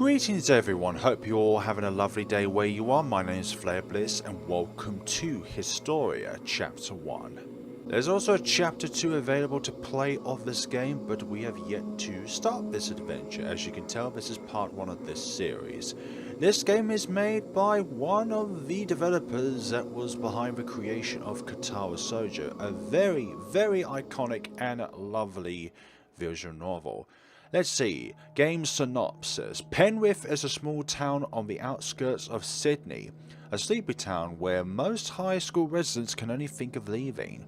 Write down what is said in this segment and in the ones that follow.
Greetings everyone, hope you're all having a lovely day where you are. My name is FlareBlitzed and welcome to Historia Chapter 1. There's also a Chapter 2 available to play of this game, but we have yet to start this adventure. As you can tell, this is part 1 of this series. This game is made by one of the developers that was behind the creation of Katara Soja, a very, very iconic and lovely visual novel. Let's see, game synopsis. Penrith is a small town on the outskirts of Sydney, a sleepy town where most high school residents can only think of leaving.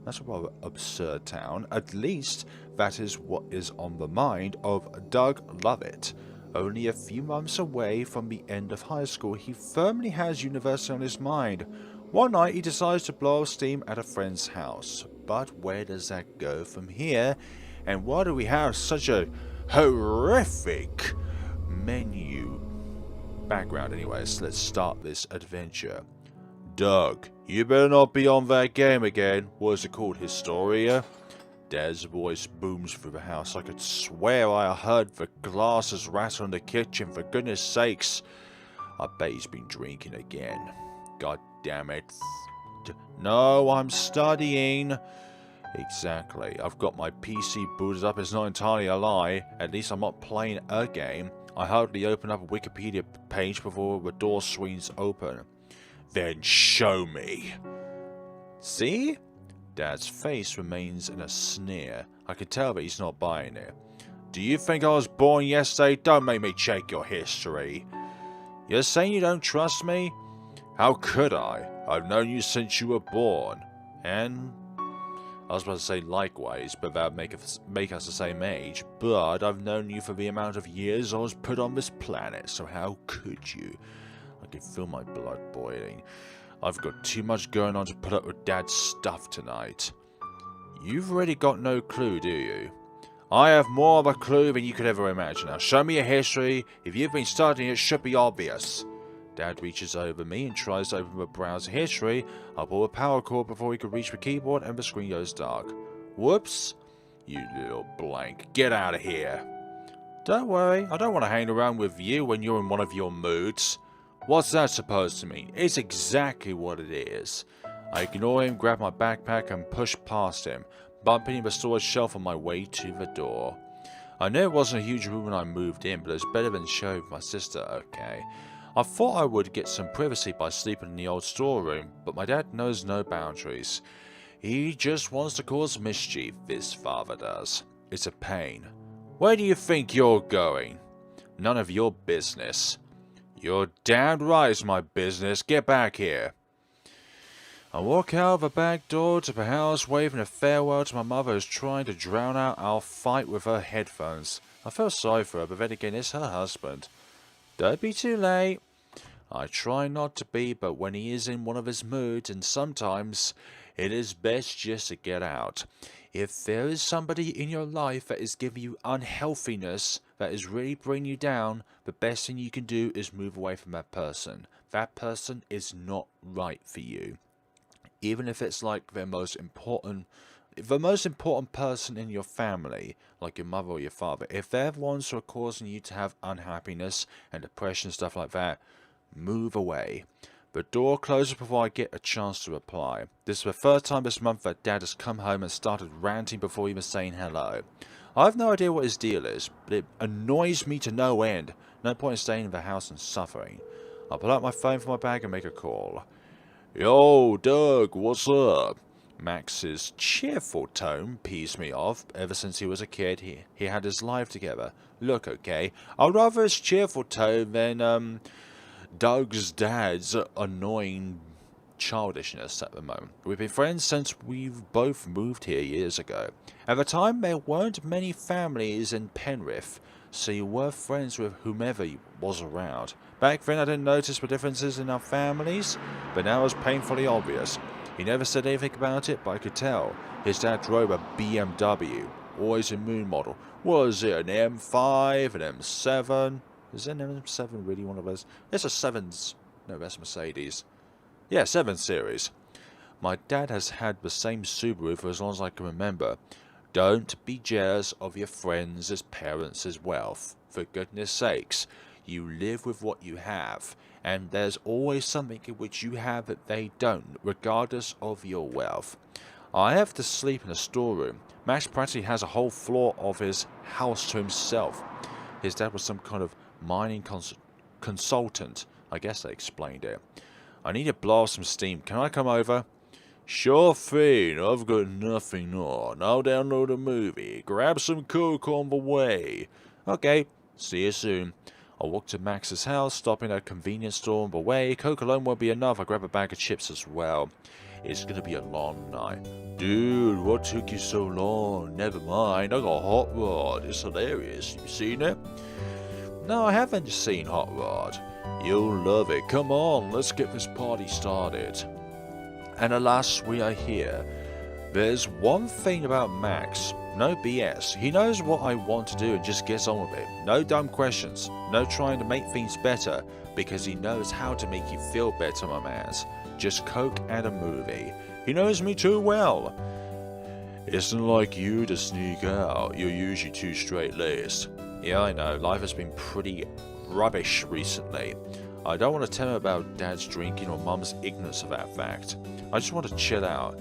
That's a rather absurd town, at least that is what is on the mind of Doug Lovett. Only a few months away from the end of high school, he firmly has university on his mind. One night he decides to blow off steam at a friend's house. But where does that go from here? And why do we have such a horrific menu? Background anyways, let's start this adventure. Doug, you better not be on that game again. What is it called, Historia? Dad's voice booms through the house. I could swear I heard the glasses rattle in the kitchen, for goodness sakes. I bet he's been drinking again. God damn it. No, I'm studying. Exactly. I've got my PC booted up. It's not entirely a lie. At least I'm not playing a game. I hardly open up a Wikipedia page before the door swings open. Then show me. See? Dad's face remains in a sneer. I can tell that he's not buying it. Do you think I was born yesterday? Don't make me check your history. You're saying you don't trust me? How could I? I've known you since you were born. And I was about to say likewise, but that would make us the same age. But I've known you for the amount of years I was put on this planet, so how could you? I can feel my blood boiling. I've got too much going on to put up with Dad's stuff tonight. You've already got no clue, do you? I have more of a clue than you could ever imagine. Now show me your history. If you've been studying it, should be obvious. Dad reaches over me and tries to open the browser history. I pull a power cord before he can reach the keyboard and the screen goes dark. Whoops. You little blank. Get out of here. Don't worry, I don't want to hang around with you when you're in one of your moods. What's that supposed to mean? It's exactly what it is. I ignore him, grab my backpack and push past him, bumping the storage shelf on my way to the door. I know it wasn't a huge room when I moved in, but it's better than sharing with my sister, okay? I thought I would get some privacy by sleeping in the old storeroom, but my dad knows no boundaries. He just wants to cause mischief, this father does. It's a pain. Where do you think you're going? None of your business. You're damned right it's my business. Get back here. I walk out of the back door to the house, waving a farewell to my mother who's trying to drown out our fight with her headphones. I feel sorry for her, but then again, it's her husband. Don't be too late. I try not to be, but when he is in one of his moods, and sometimes it is best just to get out. If there is somebody in your life that is giving you unhealthiness, that is really bringing you down, the best thing you can do is move away from that person. That person is not right for you. Even if it's like the most important person in your family, like your mother or your father, if they're the ones who are causing you to have unhappiness and depression and stuff like that, move away. The door closes before I get a chance to reply. This is the third time this month that Dad has come home and started ranting before even saying hello. I have no idea what his deal is, but it annoys me to no end. No point in staying in the house and suffering. I pull out my phone from my bag and make a call. Yo, Doug, what's up? Max's cheerful tone pees me off. Ever since he was a kid, he had his life together. Look, okay, I'd rather his cheerful tone than, Doug's dad's annoying childishness at the moment. We've been friends since we've both moved here years ago. At the time, there weren't many families in Penrith, so you were friends with whomever was around. Back then, I didn't notice the differences in our families, but now it's painfully obvious. He never said anything about it, but I could tell. His dad drove a BMW, always a moon model. Was it an M5, an M7? Is an M7 really one of those? It's a 7s. No, that's Mercedes. Yeah, 7 Series. My dad has had the same Subaru for as long as I can remember. Don't be jealous of your friends' parents' wealth. for goodness sakes. You live with what you have, and there's always something in which you have that they don't, regardless of your wealth. I have to sleep in a storeroom. Max practically has a whole floor of his house to himself. His dad was some kind of mining consultant. I guess they explained it. I need to blow off some steam. Can I come over? Sure thing. I've got nothing on. I'll download a movie. Grab some coke on the way. Okay. See you soon. I'll walk to Max's house, stopping at a convenience store on the way. Coke alone won't be enough. I'll grab a bag of chips as well. It's gonna be a long night. Dude, what took you so long? Never mind, I got Hot Rod. It's hilarious. You seen it? No, I haven't seen Hot Rod. You'll love it. Come on, let's get this party started. And alas, we are here. There's one thing about Max. No BS. He knows what I want to do and just gets on with it. No dumb questions. No trying to make things better, because he knows how to make you feel better, my mans. Just coke and a movie. He knows me too well. Isn't like you to sneak out. You're usually too straight-laced. Yeah, I know. Life has been pretty rubbish recently. I don't want to tell him about Dad's drinking or Mum's ignorance of that fact. I just want to chill out.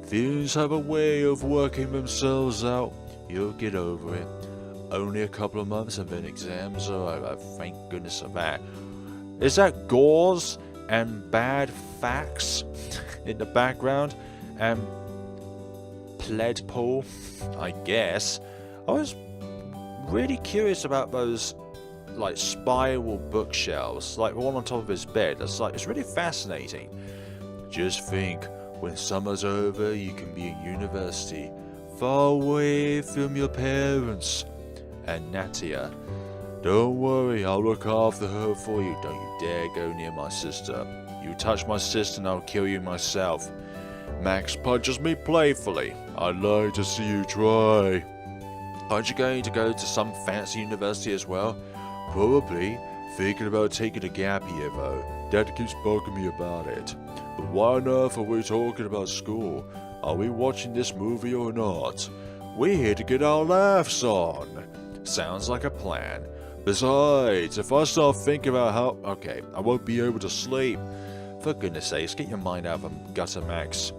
Things have a way of working themselves out. You'll get over it. Only a couple of months and then exams are over. Thank goodness for that. Is that gauze and bad facts in the background? And pled pool, I guess. I was really curious about those like spiral bookshelves, like the one on top of his bed. It's really fascinating. Just think, when summer's over, you can be in university, far away from your parents. And Natia, don't worry, I'll look after her for you. Don't you dare go near my sister. You touch my sister and I'll kill you myself. Max punches me playfully. I'd like to see you try. Aren't you going to go to some fancy university as well? Probably. Thinking about taking a gap year though. Dad keeps bugging me about it. But why on earth are we talking about school? Are we watching this movie or not? We're here to get our laughs on. Sounds like a plan. Besides, if I start thinking about how... Okay, I won't be able to sleep. For goodness sakes, get your mind out of the gutter, Max.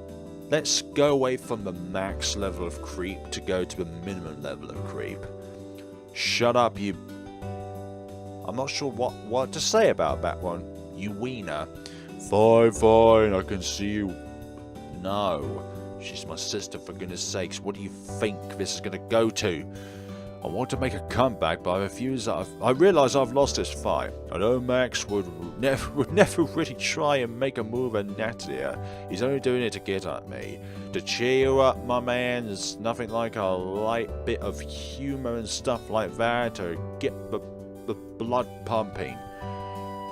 Let's go away from the max level of creep to go to the minimum level of creep. Shut up, you... I'm not sure what to say about that one. You wiener. Fine, I can see you. No. She's my sister, for goodness sakes. What do you think this is going to go to? I want to make a comeback, but I refuse. I realise I've lost this fight. I know Max would never really try and make a move at Natia. He's only doing it to get at me. To cheer you up, my man. There's nothing like a light bit of humour and stuff like that to get the blood pumping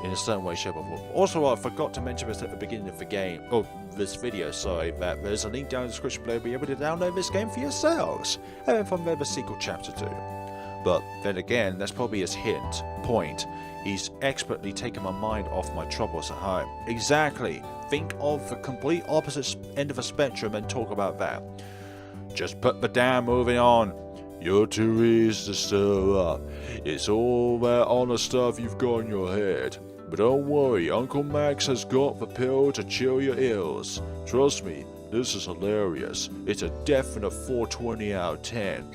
in a certain way, shape or form. Also, I forgot to mention this at the beginning of the game, or this video, sorry, that there's a link down in the description below to be able to download this game for yourselves, and then from there the sequel chapter 2. But then again, that's probably his point. He's expertly taken my mind off my troubles at home. Exactly. Think of the complete opposite end of the spectrum and talk about that. Just put the damn movie on. You're too easy to stir up. It's all that honest stuff you've got in your head. But don't worry, Uncle Max has got the pill to chill your ills. Trust me, this is hilarious. It's a definite 420 out of 10.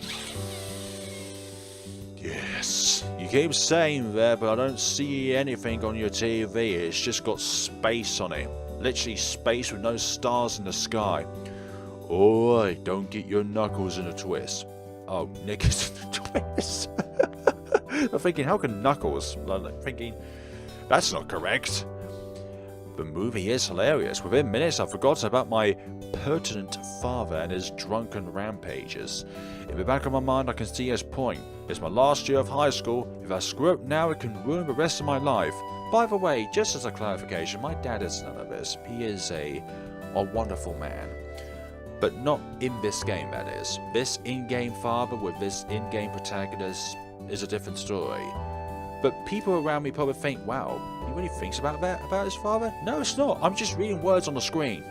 Yes. You keep saying that, but I don't see anything on your TV. It's just got space on it. Literally space with no stars in the sky. Alright, don't get your knuckles in a twist. Oh, knickers in a twist. I'm thinking, how can knuckles? I'm thinking, that's not correct. The movie is hilarious. Within minutes, I've forgotten about my pertinent father and his drunken rampages. In the back of my mind, I can see his point. It's my last year of high school. If I screw up now, it can ruin the rest of my life. By the way, just as a clarification, my dad is none of this. He is a wonderful man. But not in this game, that is. This in-game father with this in-game protagonist is a different story. But people around me probably think, wow, he really thinks about that, about his father? No, it's not. I'm just reading words on the screen.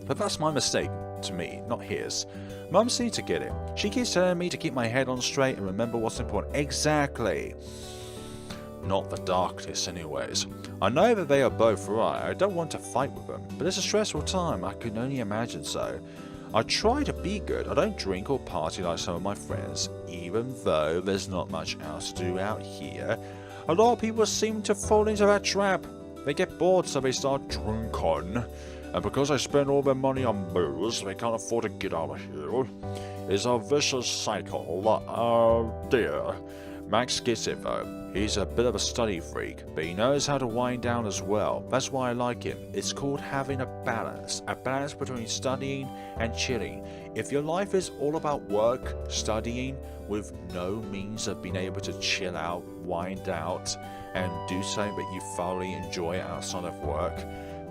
But that's my mistake. to me, not his. Mum seems to get it. She keeps telling me to keep my head on straight and remember what's important. Exactly. Not the darkness anyways. I know that they are both right. I don't want to fight with them, but it's a stressful time. I can only imagine so. I try to be good. I don't drink or party like some of my friends, even though there's not much else to do out here. A lot of people seem to fall into that trap. They get bored, so they start drinking. And because I spend all their money on booze, they can't afford to get out of here. It's a vicious cycle. Oh dear. Max gets it though. He's a bit of a study freak, but he knows how to wind down as well. That's why I like him. It's called having a balance between studying and chilling. If your life is all about work, studying, with no means of being able to chill out, wind out, and do something that you thoroughly enjoy outside of work,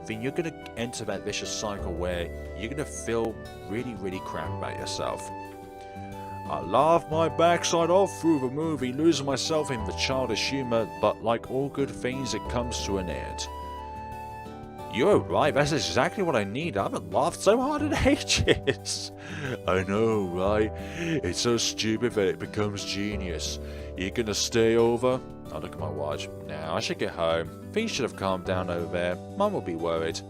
then you're going to enter that vicious cycle where you're going to feel really crap about yourself. I laughed my backside off through the movie, losing myself in the childish humour, but like all good things, it comes to an end. You're right, that's exactly what I need. I haven't laughed so hard in ages. I know, right? It's so stupid that it becomes genius. You gonna stay over? I look at my watch. Now I should get home. Things should have calmed down over there. Mum will be worried.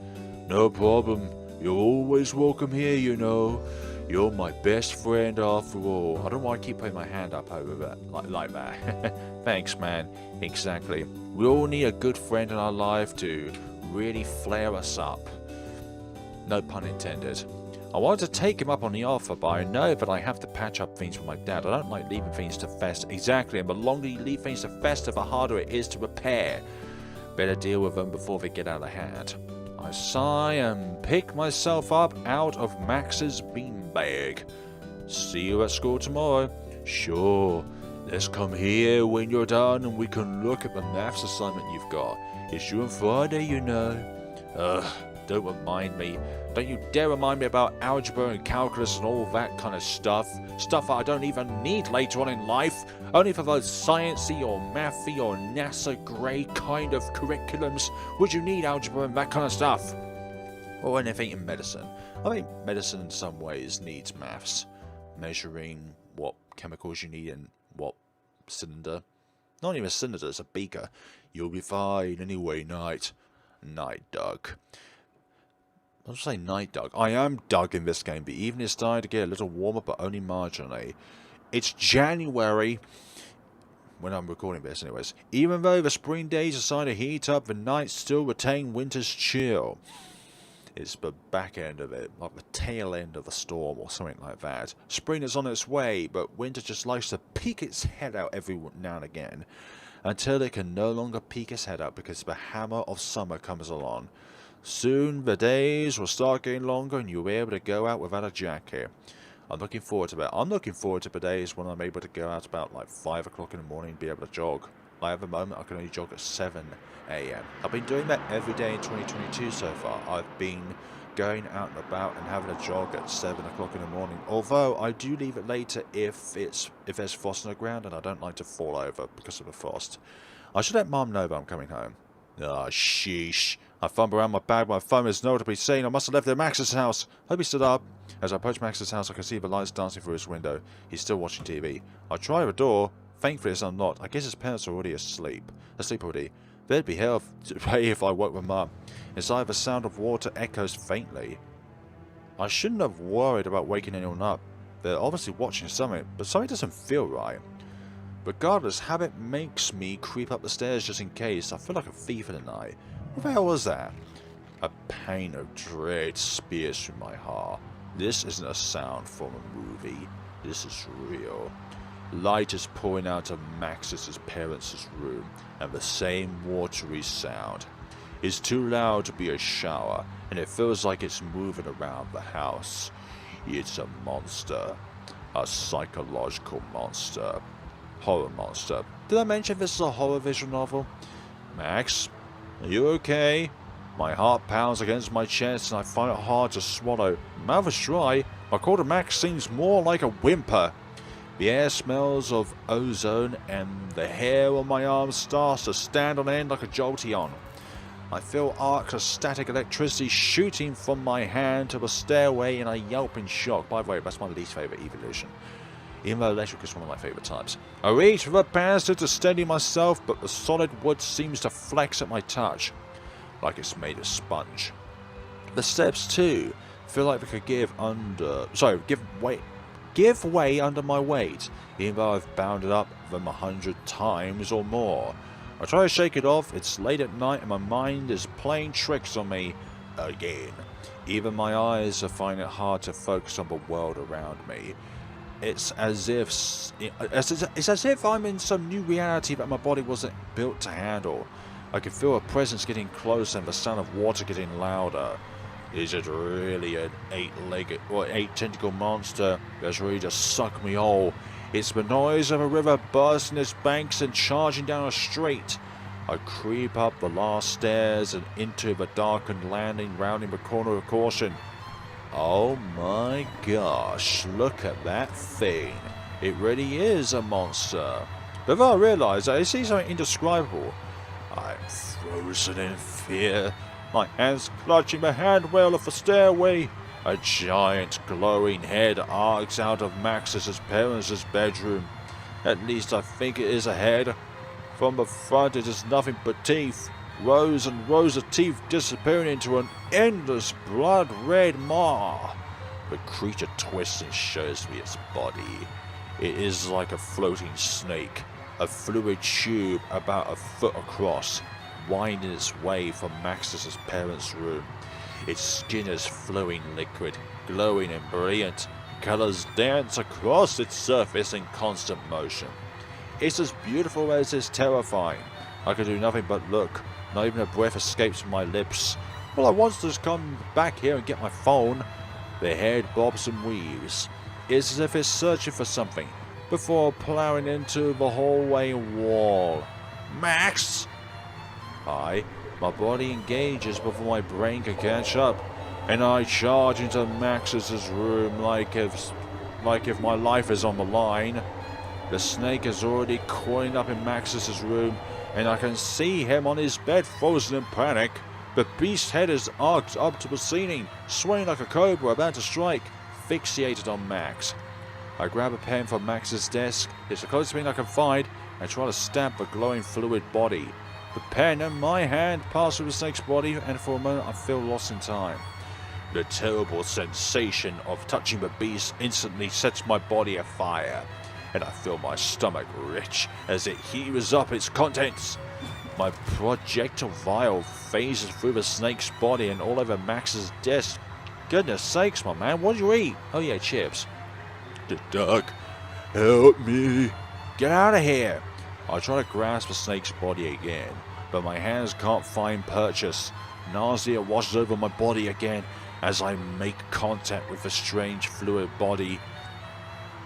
No problem. You're always welcome here, you know. You're my best friend after all. I don't want to keep putting my hand up over that, like that. Thanks, man. Exactly. We all need a good friend in our life to really flare us up. No pun intended. I wanted to take him up on the offer, but I know that I have to patch up things with my dad. I don't like leaving things to fester. Exactly, and the longer you leave things to fester, the harder it is to repair. Better deal with them before they get out of hand. I sigh and pick myself up out of Max's beanbag. See you at school tomorrow. Sure. Let's come here when you're done and we can look at the maths assignment you've got. It's due on Friday, you know. Don't remind me. Don't you dare remind me about algebra and calculus and all that kind of stuff. Stuff I don't even need later on in life. Only for those sciencey or mathy or NASA grade kind of curriculums would you need algebra and that kind of stuff. Or anything in medicine. I think medicine in some ways needs maths. Measuring what chemicals you need in what cylinder. Not even a cylinder, it's a beaker. You'll be fine anyway, Night, Doug. I'll say Night Doug. I am Doug in this game, but even it's starting to get a little warmer, but only marginally. It's January when I'm recording this anyways. Even though the spring days are starting to heat up, the nights still retain winter's chill. It's the back end of it, like the tail end of the storm or something like that. Spring is on its way, but winter just likes to peek its head out every now and again, until it can no longer peek its head out because the hammer of summer comes along. Soon the days will start getting longer and you'll be able to go out without a jacket. I'm looking forward to that. I'm looking forward to the days when I'm able to go out about like 5 o'clock in the morning and be able to jog. Like at the moment I can only jog at 7 AM. I've been doing that every day in 2022 so far. I've been going out and about and having a jog at 7 o'clock in the morning. Although I do leave it later if there's frost on the ground and I don't like to fall over because of the frost. I should let Mum know that I'm coming home. Ah, sheesh. I fumble around my bag, my phone is nowhere to be seen. I must have left it at Max's house. Hope he stood up. As I approach Max's house, I can see the lights dancing through his window. He's still watching TV. I try the door. Thankfully, it's unlocked. I guess his parents are already asleep. Already. There'd be hell to pay if I woke them up. Inside, the sound of water echoes faintly. I shouldn't have worried about waking anyone up. They're obviously watching something, but something doesn't feel right. Regardless, habit makes me creep up the stairs just in case. I feel like a thief in the night. What the hell was that? A pain of dread spears through my heart. This isn't a sound from a movie. This is real. Light is pouring out of Max's parents' room, and the same watery sound. It's too loud to be a shower, and it feels like it's moving around the house. It's a monster. A psychological monster. Horror monster. Did I mention this is a horror visual novel? Max? Are you okay? My heart pounds against my chest and I find it hard to swallow. Mouth is dry. My call to Max seems more like a whimper. The air smells of ozone and the hair on my arm starts to stand on end like a jolteon. I feel arcs of static electricity shooting from my hand to the stairway in a yelping shock. By the way, that's my least favourite evolution. Even though electric is one of my favourite types. I reach for the banister to steady myself, but the solid wood seems to flex at my touch, like it's made of sponge. The steps too feel like they could give way under my weight, even though I've bounded up them 100 times or more. I try to shake it off. It's late at night and my mind is playing tricks on me again. Even my eyes are finding it hard to focus on the world around me. It's as if I'm in some new reality that my body wasn't built to handle. I can feel a presence getting closer and the sound of water getting louder. Is it really an 8-legged or 8-tentacle monster that's ready to suck me whole? It's the noise of a river bursting its banks and charging down a street. I creep up the last stairs and into the darkened landing, rounding the corner of caution. Oh my gosh, look at that thing. It really is a monster. Before I realise I see something indescribable. I'm frozen in fear, my hands clutching the handrail of the stairway. A giant glowing head arcs out of Max's parents' bedroom. At least I think it is a head. From the front it is nothing but teeth. Rows and rows of teeth disappearing into an endless blood-red maw. The creature twists and shows me its body. It is like a floating snake, a fluid tube about a foot across, winding its way from Max's parents' room. Its skin is flowing liquid, glowing and brilliant. Colors dance across its surface in constant motion. It's as beautiful as it's terrifying. I can do nothing but look. Not even a breath escapes from my lips. All I want is to come back here and get my phone. The head bobs and weaves. It's as if it's searching for something before plowing into the hallway wall. Max! My body engages before my brain can catch up, and I charge into Max's room like if my life is on the line. The snake is already coiling up in Max's room, and I can see him on his bed frozen in panic. The beast's head is arced up to the ceiling, swaying like a cobra about to strike, fixated on Max. I grab a pen from Max's desk, it's the closest thing I can find, and try to stamp the glowing fluid body. The pen in my hand passes through the snake's body, and for a moment I feel lost in time. The terrible sensation of touching the beast instantly sets my body afire, and I feel my stomach retch as it heaves up its contents. My projectile vial phases through the snake's body and all over Max's desk. Goodness sakes, my man, what did you eat? Oh yeah, chips. The duck, help me. Get out of here. I try to grasp the snake's body again, but my hands can't find purchase. Nausea washes over my body again as I make contact with the strange fluid body.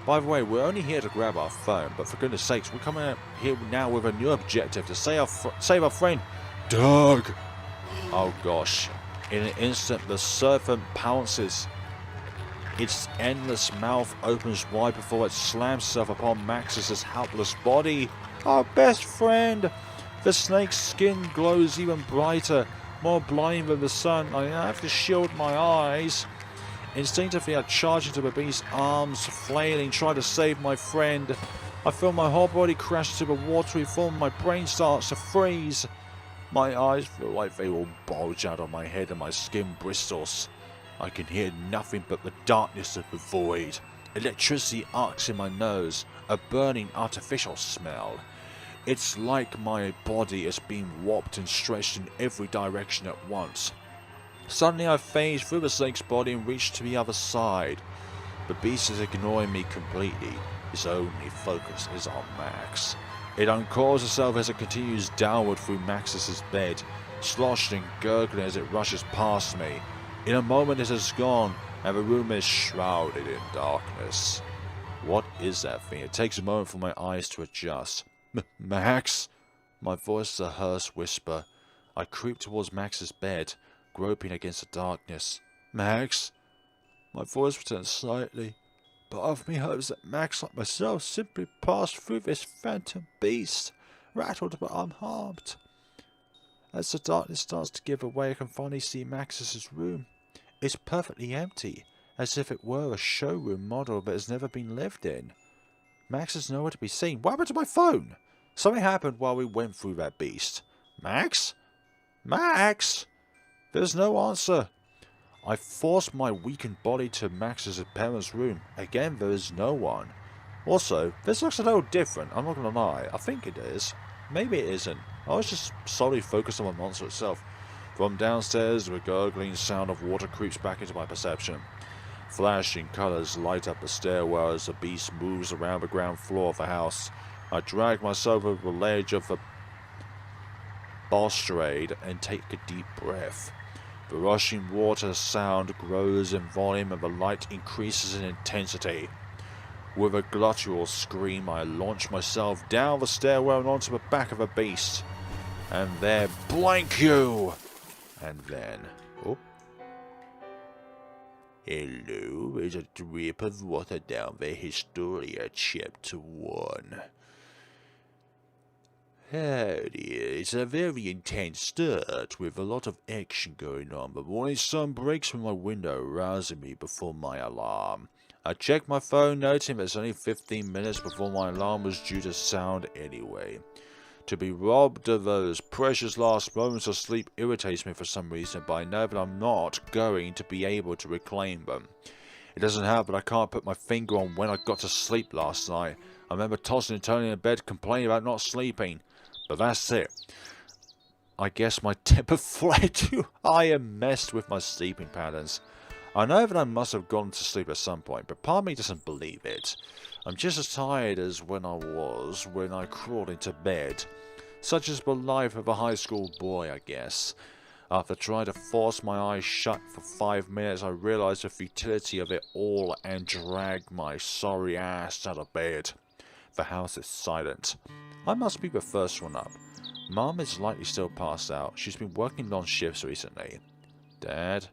By the way, we're only here to grab our phone, but for goodness sakes, we're coming out here now with a new objective to save our friend, Doug. Oh gosh. In an instant, the serpent pounces. Its endless mouth opens wide before it slams itself upon Max's helpless body. Our best friend! The snake's skin glows even brighter, more blinding than the sun. I have to shield my eyes. Instinctively, I charge into the beast's arms, flailing, trying to save my friend. I feel my whole body crash to the watery form. My brain starts to freeze. My eyes feel like they will bulge out of my head and my skin bristles. I can hear nothing but the darkness of the void. Electricity arcs in my nose, a burning artificial smell. It's like my body is being warped and stretched in every direction at once. Suddenly I phase through the snake's body and reach to the other side. The beast is ignoring me completely. Its only focus is on Max. It uncoils itself as it continues downward through Max's bed, sloshed and gurgling as it rushes past me. In a moment it is gone, and the room is shrouded in darkness. What is that thing? It takes a moment for my eyes to adjust. Max? My voice is a hoarse whisper. I creep towards Max's bed, groping against the darkness. Max? My voice returns slightly. Part of me hopes that Max, like myself, simply passed through this phantom beast, rattled but unharmed. As the darkness starts to give away, I can finally see Max's room. It's perfectly empty, as if it were a showroom model that has never been lived in. Max is nowhere to be seen. What happened to my phone? Something happened while we went through that beast. Max? Max? There's no answer. I forced my weakened body to Max's parents' room. Again, there is no one. Also, this looks a little different, I'm not gonna lie. I think it is. Maybe it isn't. I was just solely focused on the monster itself. From downstairs, the gurgling sound of water creeps back into my perception. Flashing colours light up the stairwell as the beast moves around the ground floor of the house. I drag myself over the ledge of the balustrade and take a deep breath. The rushing water sound grows in volume and the light increases in intensity. With a guttural scream, I launch myself down the stairwell and onto the back of the beast. And there, blank you! And then... Oh. Hello, there's a drip of water down the Historia chapter 1. Howdy, it's a very intense start with a lot of action going on. The morning sun breaks through my window, rousing me before my alarm. I check my phone, noting that it's only 15 minutes before my alarm was due to sound anyway. To be robbed of those precious last moments of sleep irritates me for some reason, but I know that I'm not going to be able to reclaim them. It doesn't help that I can't put my finger on when I got to sleep last night. I remember tossing and turning in bed complaining about not sleeping. But that's it. I guess my temper flared too high and messed with my sleeping patterns. I know that I must have gone to sleep at some point, but part of me doesn't believe it. I'm just as tired as when I was when I crawled into bed. Such is the life of a high school boy, I guess. After trying to force my eyes shut for 5 minutes, I realized the futility of it all and dragged my sorry ass out of bed. The house is silent. I must be the first one up. Mom is likely still passed out. She's been working long shifts recently. Dad?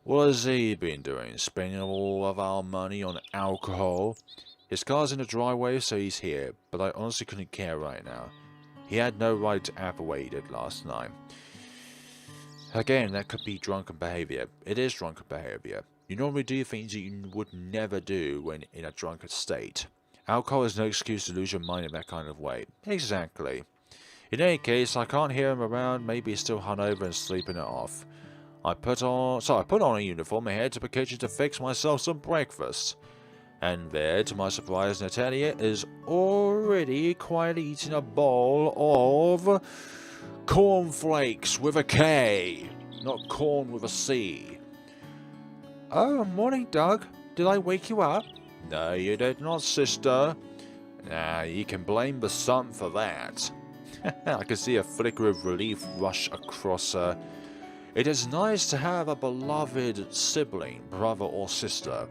What has he been doing? Spending all of our money on alcohol? His car's in the driveway, so he's here, but I honestly couldn't care right now. He had no right to act the way he did last night. Again, that could be drunken behavior. It is drunken behavior. You normally do things that you would never do when in a drunken state. Alcohol is no excuse to lose your mind in that kind of way. Exactly. In any case, I can't hear him around. Maybe he's still hungover and sleeping it off. I put on a uniform and head to the kitchen to fix myself some breakfast. And there, to my surprise, Natalia is already quietly eating a bowl of cornflakes with a K, not corn with a C. Oh, morning, Doug. Did I wake you up? No, you did not, sister. Nah, you can blame the sun for that. I can see a flicker of relief rush across her. It is nice to have a beloved sibling, brother or sister.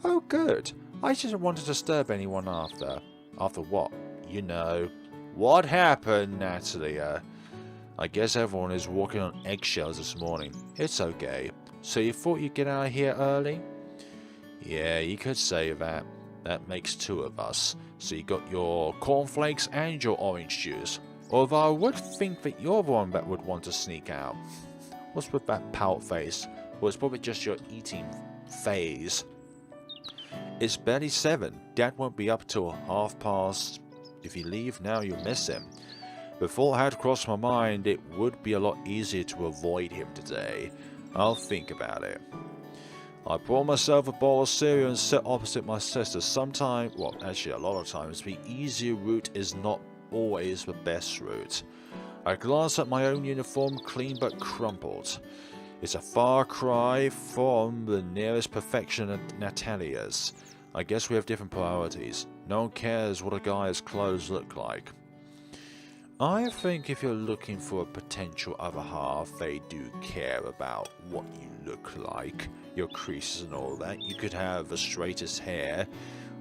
Oh, good. I didn't want to disturb anyone after. After what? You know. What happened, Natalia? I guess everyone is walking on eggshells this morning. It's okay. So you thought you'd get out of here early? Yeah, you could say that. That makes 2 of us. So you got your cornflakes and your orange juice. Although I would think that you're the one that would want to sneak out. What's with that pout face? Well, it's probably just your eating phase. It's barely 7. Dad won't be up till past. If you leave now, you'll miss him. Before it had crossed my mind, it would be a lot easier to avoid him today. I'll think about it. I pour myself a bowl of cereal and sit opposite my sister. Sometimes, well, actually a lot of times, the easier route is not always the best route. I glance at my own uniform, clean but crumpled. It's a far cry from the nearest perfection of Natalia's. I guess we have different priorities. No one cares what a guy's clothes look like. I think if you're looking for a potential other half, they do care about what you look like, your creases and all that. You could have the straightest hair,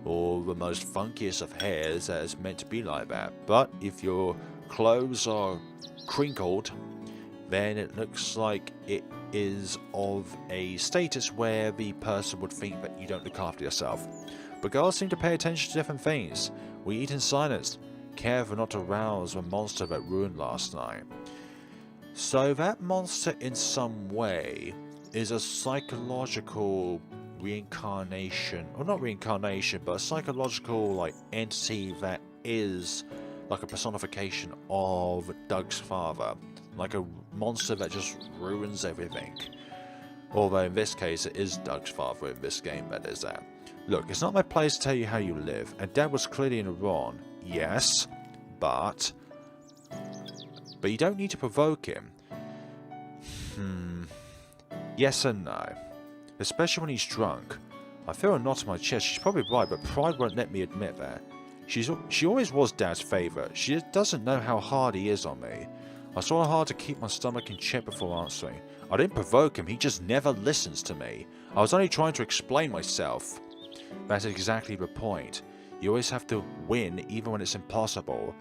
or the most funkiest of hairs that is meant to be like that. But if your clothes are crinkled, then it looks like it is of a status where the person would think that you don't look after yourself. But girls seem to pay attention to different things. We eat in silence. Careful not to rouse the monster that ruined last night. So that monster in some way is a psychological reincarnation, or not reincarnation, but a psychological like entity that is like a personification of Doug's father, like a monster that just ruins everything. Although in this case it is Doug's father in this game that is that. Look, it's not my place to tell you how you live, and Dad was clearly in the wrong, yes, but you don't need to provoke him. Yes and no. Especially when he's drunk. I feel a knot in my chest. She's probably right, but pride won't let me admit that. She always was Dad's favourite. She doesn't know how hard he is on me. I saw it hard to keep my stomach in check before answering. I didn't provoke him, he just never listens to me. I was only trying to explain myself. That's exactly the point. You always have to win, even when it's impossible.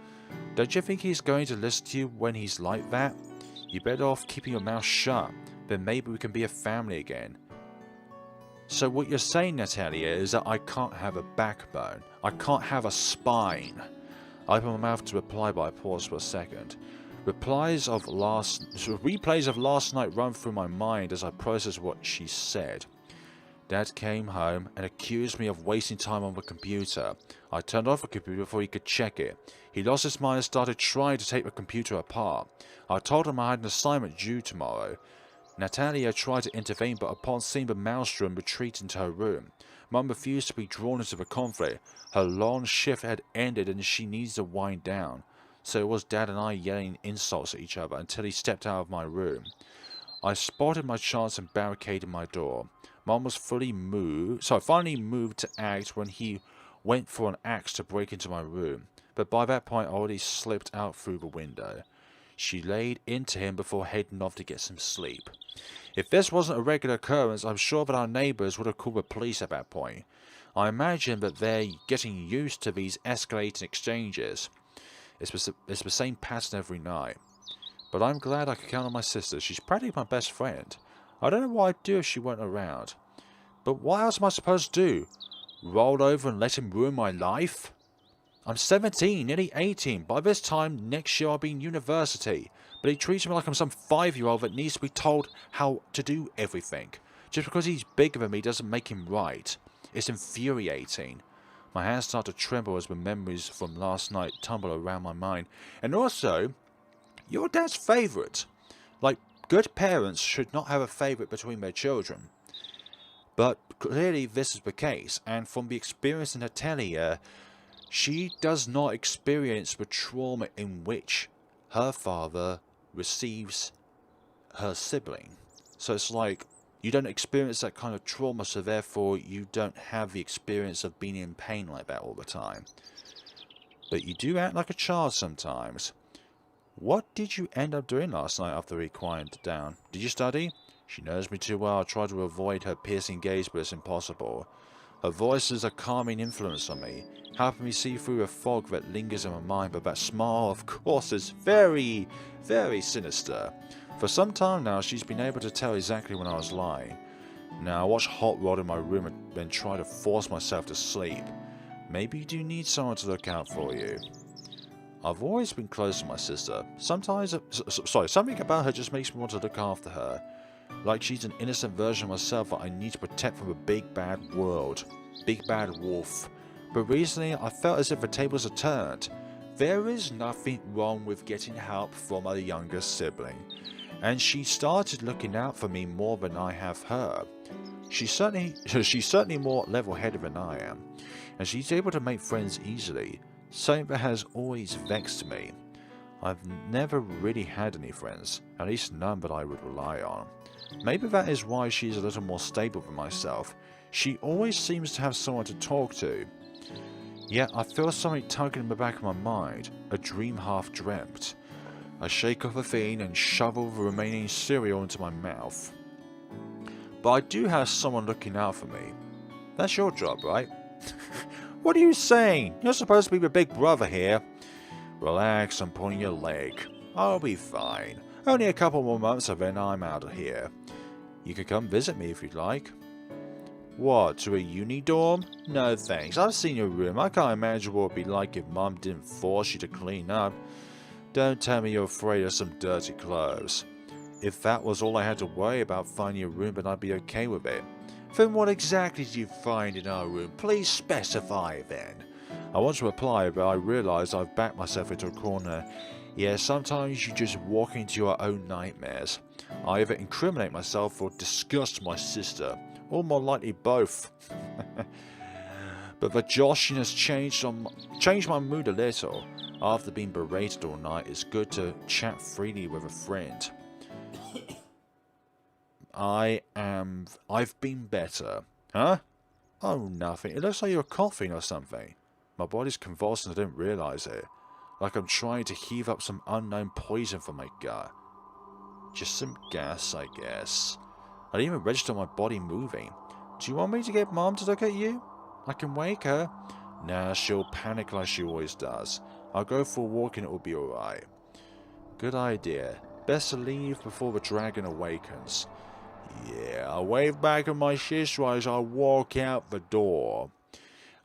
Don't you think he's going to listen to you when he's like that? You're better off keeping your mouth shut. Then maybe we can be a family again. So what you're saying, Natalia, is that I can't have a backbone. I can't have a spine. I open my mouth to reply, but I pause for a second. Replays of last night run through my mind as I process what she said. Dad came home and accused me of wasting time on the computer. I turned off the computer before he could check it. He lost his mind and started trying to take the computer apart. I told him I had an assignment due tomorrow. Natalia tried to intervene, but upon seeing the maelstrom, retreated into her room. Mum refused to be drawn into the conflict. Her long shift had ended and she needs to wind down. So it was Dad and I yelling insults at each other until he stepped out of my room. I spotted my chance and barricaded my door. Mum was finally moved to act when he went for an axe to break into my room, but by that point I already slipped out through the window. She laid into him before heading off to get some sleep. If this wasn't a regular occurrence, I'm sure that our neighbours would have called the police at that point. I imagine that they're getting used to these escalating exchanges. It's the same pattern every night. But I'm glad I could count on my sister. She's practically my best friend. I don't know what I'd do if she weren't around. But what else am I supposed to do? Roll over and let him ruin my life? I'm 17, nearly 18. By this time next year I'll be in university. But he treats me like I'm some 5-year-old that needs to be told how to do everything. Just because he's bigger than me doesn't make him right. It's infuriating. My hands start to tremble as the memories from last night tumble around my mind. And also, you're Dad's favourite. Like, good parents should not have a favourite between their children. But clearly this is the case, and from the experience in Natalia, she does not experience the trauma in which her father receives her sibling. So it's like, you don't experience that kind of trauma, so therefore you don't have the experience of being in pain like that all the time. But you do act like a child sometimes. What did you end up doing last night after he quieted down? Did you study? She knows me too well. I try to avoid her piercing gaze, but it's impossible. Her voice is a calming influence on me, helping me see through a fog that lingers in my mind, but that smile, of course, is very, very sinister. For some time now, she's been able to tell exactly when I was lying. Now, I watch Hot Rod in my room and then try to force myself to sleep. Maybe you do need someone to look out for you. I've always been close to my sister. Sometimes, something about her just makes me want to look after her. Like she's an innocent version of myself that I need to protect from a big bad world. Big bad wolf. But recently, I felt as if the tables had turned. There is nothing wrong with getting help from a younger sibling. And she started looking out for me more than I have her. She's certainly more level-headed than I am. And she's able to make friends easily. Something that has always vexed me. I've never really had any friends, at least none that I would rely on. Maybe that is why she's a little more stable than myself. She always seems to have someone to talk to. Yet I feel something tugging in the back of my mind, a dream half dreamt. I shake off the thing and shovel the remaining cereal into my mouth. But I do have someone looking out for me. That's your job, right? What are you saying? You're supposed to be the big brother here. Relax, I'm pulling your leg. I'll be fine. Only a couple more months and then I'm out of here. You can come visit me if you'd like. What, to a uni dorm? No thanks, I've seen your room. I can't imagine what it would be like if Mum didn't force you to clean up. Don't tell me you're afraid of some dirty clothes. If that was all I had to worry about finding a room, then I'd be okay with it. Then what exactly did you find in our room? Please specify then. I want to reply, but I realise I've backed myself into a corner. Yeah, sometimes you just walk into your own nightmares. I either incriminate myself or disgust my sister, or more likely both. But the joshiness changed my mood a little. After being berated all night, it's good to chat freely with a friend. I've been better. Huh? Oh, nothing. It looks like you're coughing or something. My body's convulsing, I didn't realise it. Like I'm trying to heave up some unknown poison from my gut. Just some gas, I guess. I didn't even register my body moving. Do you want me to get Mom to look at you? I can wake her. Nah, she'll panic like she always does. I'll go for a walk and it'll be alright. Good idea. Best to leave before the dragon awakens. Yeah, I wave back at my sister as I walk out the door.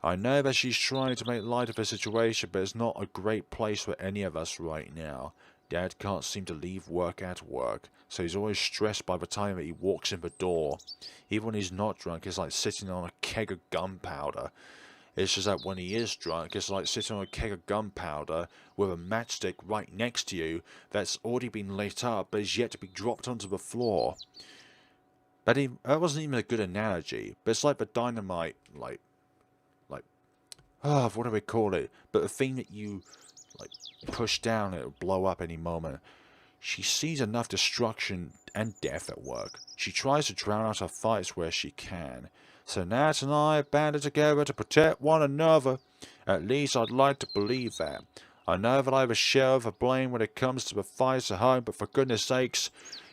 I know that she's trying to make light of the situation, but it's not a great place for any of us right now. Dad can't seem to leave work at work, so he's always stressed by the time that he walks in the door. Even when he's not drunk, it's like sitting on a keg of gunpowder. It's just that when he is drunk, it's like sitting on a keg of gunpowder with a matchstick right next to you that's already been lit up but is yet to be dropped onto the floor. That wasn't even a good analogy, but it's like the dynamite, what do we call it? But the thing that you, push down, it'll blow up any moment. She sees enough destruction and death at work. She tries to drown out her fights where she can. So Nat and I banded together to protect one another. At least I'd like to believe that. I know that I have a share of the blame when it comes to the fights at home, but for goodness sakes,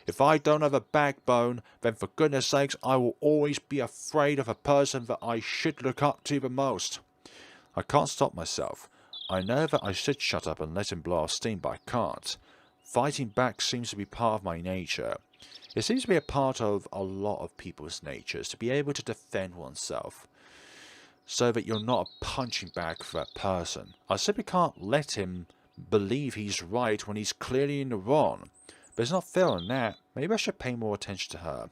if I don't have a backbone, then for goodness sakes, I will always be afraid of the person that I should look up to the most. I can't stop myself. I know that I should shut up and let him blow off steam, but I can't. Fighting back seems to be part of my nature. It seems to be a part of a lot of people's natures, to be able to defend oneself, so that you're not a punching bag for that person. I simply can't let him believe he's right when he's clearly in the wrong. But it's not fair on that. Maybe I should pay more attention to her.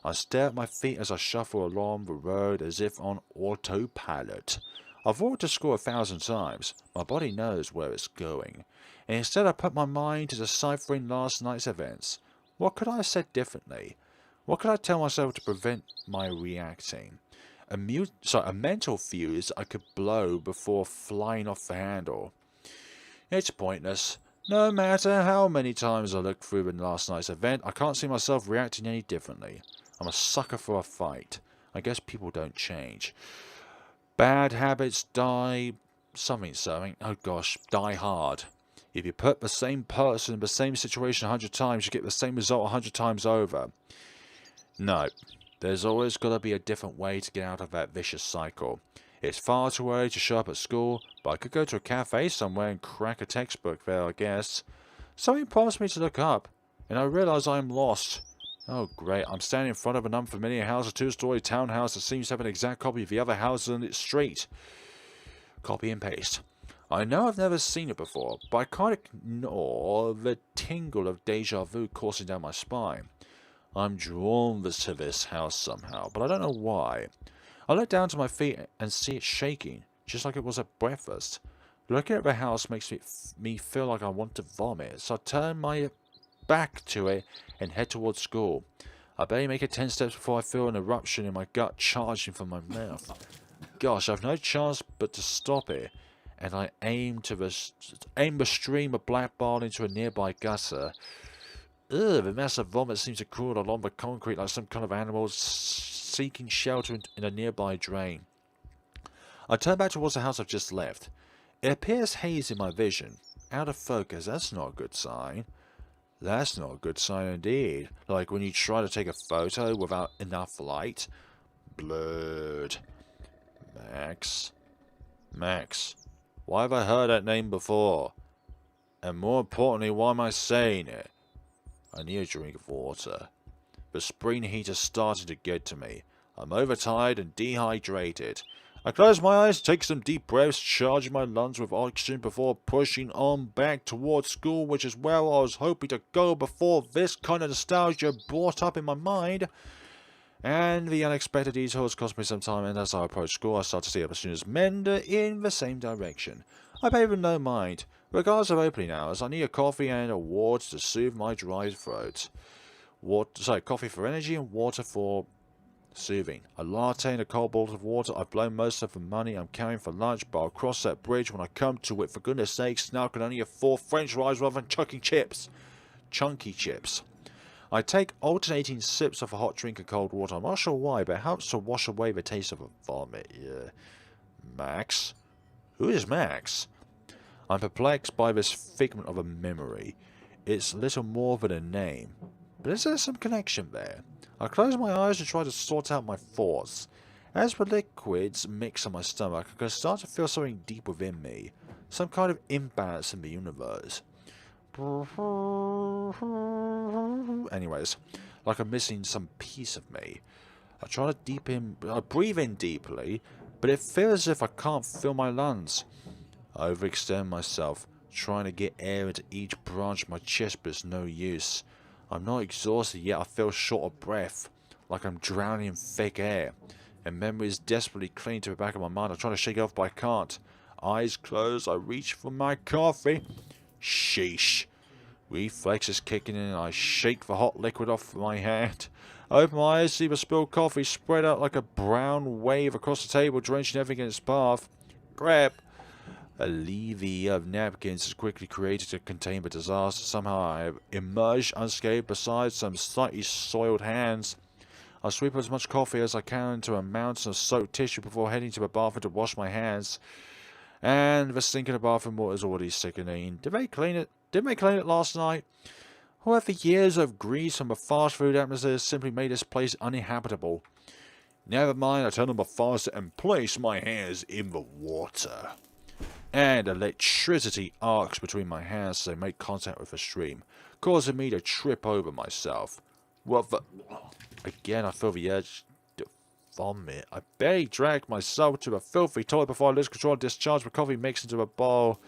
I stare at my feet as I shuffle along the road as if on autopilot. I've walked to school 1,000 times. My body knows where it's going. And instead I put my mind to deciphering last night's events. What could I have said differently? What could I tell myself to prevent my reacting? A mental fuse I could blow before flying off the handle. It's pointless. No matter how many times I look through in last night's event, I can't see myself reacting any differently. I'm a sucker for a fight. I guess people don't change. Bad habits die... something. Oh gosh, die hard. If you put the same person in the same situation 100 times, you get the same result 100 times over. No. There's always got to be a different way to get out of that vicious cycle. It's far too early to show up at school, but I could go to a cafe somewhere and crack a textbook there, I guess. Something prompts me to look up, and I realize I am lost. Oh great, I'm standing in front of an unfamiliar house, a two-story townhouse that seems to have an exact copy of the other houses on its street. Copy and paste. I know I've never seen it before, but I can't ignore the tingle of deja vu coursing down my spine. I'm drawn to this house somehow, but I don't know why. I look down to my feet and see it shaking, just like it was at breakfast. Looking at the house makes me feel like I want to vomit, so I turn my back to it and head towards school. I barely make it 10 steps before I feel an eruption in my gut charging from my mouth. Gosh, I've no chance but to stop it, and I aim the stream of black bile into a nearby gutter. Ugh, the mass of vomit seems to crawl along the concrete like some kind of animal seeking shelter in a nearby drain. I turn back towards the house I've just left. It appears hazy in my vision. Out of focus, that's not a good sign. That's not a good sign indeed. Like when you try to take a photo without enough light. Blurred. Max. Why have I heard that name before? And more importantly, why am I saying it? I need a drink of water. The spring heat is starting to get to me. I'm overtired and dehydrated. I close my eyes, take some deep breaths, charging my lungs with oxygen before pushing on back towards school, which is where I was hoping to go before this kind of nostalgia brought up in my mind. And the unexpected detours cost me some time, and as I approach school, I start to see other students meander in the same direction. I pay them no mind. Regardless of opening hours, I need a coffee and a water to soothe my dry throat. Coffee for energy and water for soothing. A latte and a cold bottle of water. I've blown most of the money I'm carrying for lunch, but I'll cross that bridge when I come to it. For goodness sakes, now I can only afford French fries rather than chunky chips. I take alternating sips of a hot drink and cold water. I'm not sure why, but it helps to wash away the taste of a vomit. Yeah. Max? Who is Max? I'm perplexed by this figment of a memory. It's little more than a name. But is there some connection there? I close my eyes and try to sort out my thoughts. As the liquids mix in my stomach, I can start to feel something deep within me. Some kind of imbalance in the universe. Anyways, like I'm missing some piece of me. I breathe in deeply, but it feels as if I can't fill my lungs. I overextend myself, trying to get air into each branch of my chest, but it's no use. I'm not exhausted yet, I feel short of breath, like I'm drowning in fake air. And memories desperately cling to the back of my mind. I'm trying to shake it off, but I can't. Eyes closed, I reach for my coffee. Sheesh. Reflexes kicking in, and I shake the hot liquid off my hand. I open my eyes, see the spilled coffee spread out like a brown wave across the table, drenching everything in its path. Grab. A levee of napkins is quickly created to contain the disaster. Somehow I have emerged unscathed beside some slightly soiled hands. I sweep as much coffee as I can into a mountain of soaked tissue before heading to the bathroom to wash my hands. And the stink in the bathroom water is already sickening. Did they clean it last night? Or have the years of grease from the fast food atmosphere simply made this place uninhabitable? Never mind, I turn on the faucet and place my hands in the water. And electricity arcs between my hands as they make contact with the stream, causing me to trip over myself. What the... Again, I feel the urge to vomit. I barely dragged myself to a filthy toilet before I lose control and discharge the coffee mix into a bowl.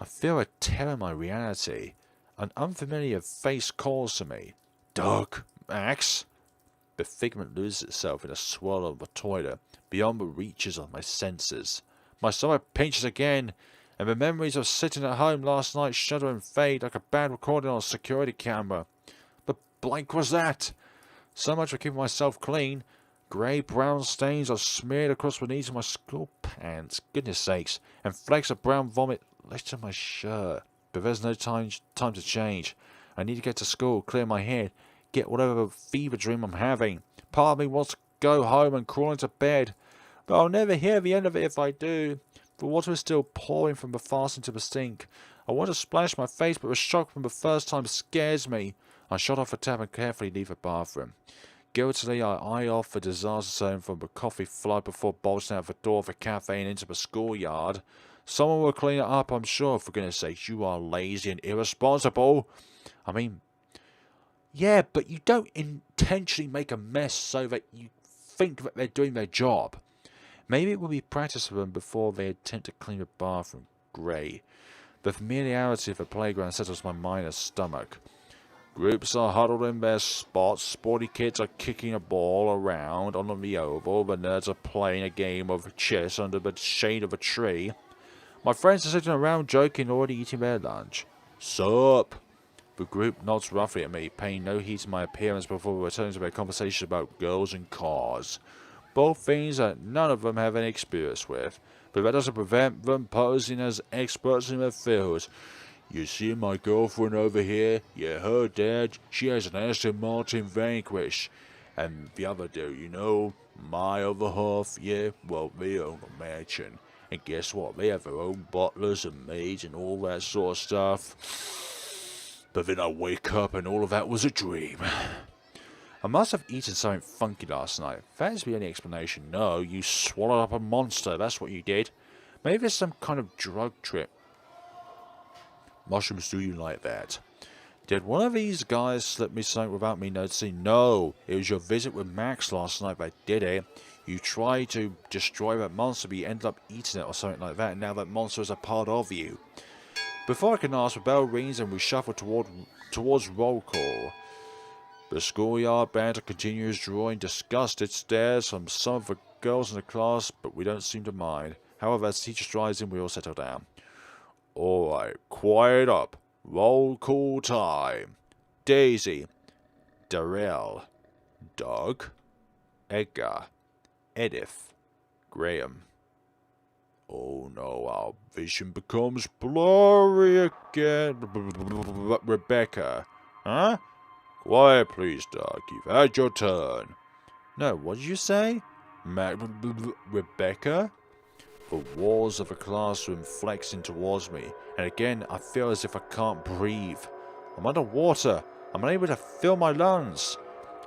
I feel a tear in my reality. An unfamiliar face calls to me. Doug, Max. The figment loses itself in a swirl of the toilet, beyond the reaches of my senses. My stomach pinches again, and the memories of sitting at home last night shudder and fade like a bad recording on a security camera. But blank was that! So much for keeping myself clean. Grey-brown stains are smeared across the knees of my school pants, goodness sakes, and flakes of brown vomit litter my shirt. But there's no time to change. I need to get to school, clear my head, get whatever fever dream I'm having. Part of me wants to go home and crawl into bed, but I'll never hear the end of it if I do. The water is still pouring from the faucet into the sink. I want to splash my face, but the shock from the first time scares me. I shut off the tap and carefully leave the bathroom. Guiltily, I eye off the disaster zone from the coffee flood before bolting out the door of the cafe and into the schoolyard. Someone will clean it up, I'm sure. For goodness sakes, you are lazy and irresponsible. I mean, yeah, but you don't intentionally make a mess so that you think that they're doing their job. Maybe it will be practice for them before they attempt to clean the bathroom. Grey. The familiarity of the playground settles my mind and stomach. Groups are huddled in their spots. Sporty kids are kicking a ball around on the oval. The nerds are playing a game of chess under the shade of a tree. My friends are sitting around joking, already eating their lunch. Sup? The group nods roughly at me, paying no heed to my appearance before returning to their conversation about girls and cars. Both things that none of them have any experience with, but that doesn't prevent them posing as experts in their fields. You see my girlfriend over here? Yeah, her dad, she has an Aston Martin Vanquish. And the other dude, you know, my other half, yeah, well, they own a mansion. And guess what? They have their own butlers and maids and all that sort of stuff. But then I wake up and all of that was a dream. I must have eaten something funky last night. If that is the only explanation, no, you swallowed up a monster, that's what you did. Maybe there's some kind of drug trip. Mushrooms do you like that? Did one of these guys slip me something without me noticing? No, it was your visit with Max last night that did it. You tried to destroy that monster, but you ended up eating it or something like that, and now that monster is a part of you. Before I can ask, the bell rings and we shuffle towards roll call. The schoolyard banter continues, drawing disgusted stares from some of the girls in the class, but we don't seem to mind. However, as the teacher strides in, we all settle down. Alright, quiet up. Roll call time. Daisy. Darrell. Doug. Edgar. Edith. Graham. Oh no, our vision becomes blurry again. Rebecca. Huh? Quiet please, Doug. You've had your turn. No, what did you say? Rebecca? The walls of the classroom flexing towards me, and again I feel as if I can't breathe. I'm underwater. I'm unable to fill my lungs.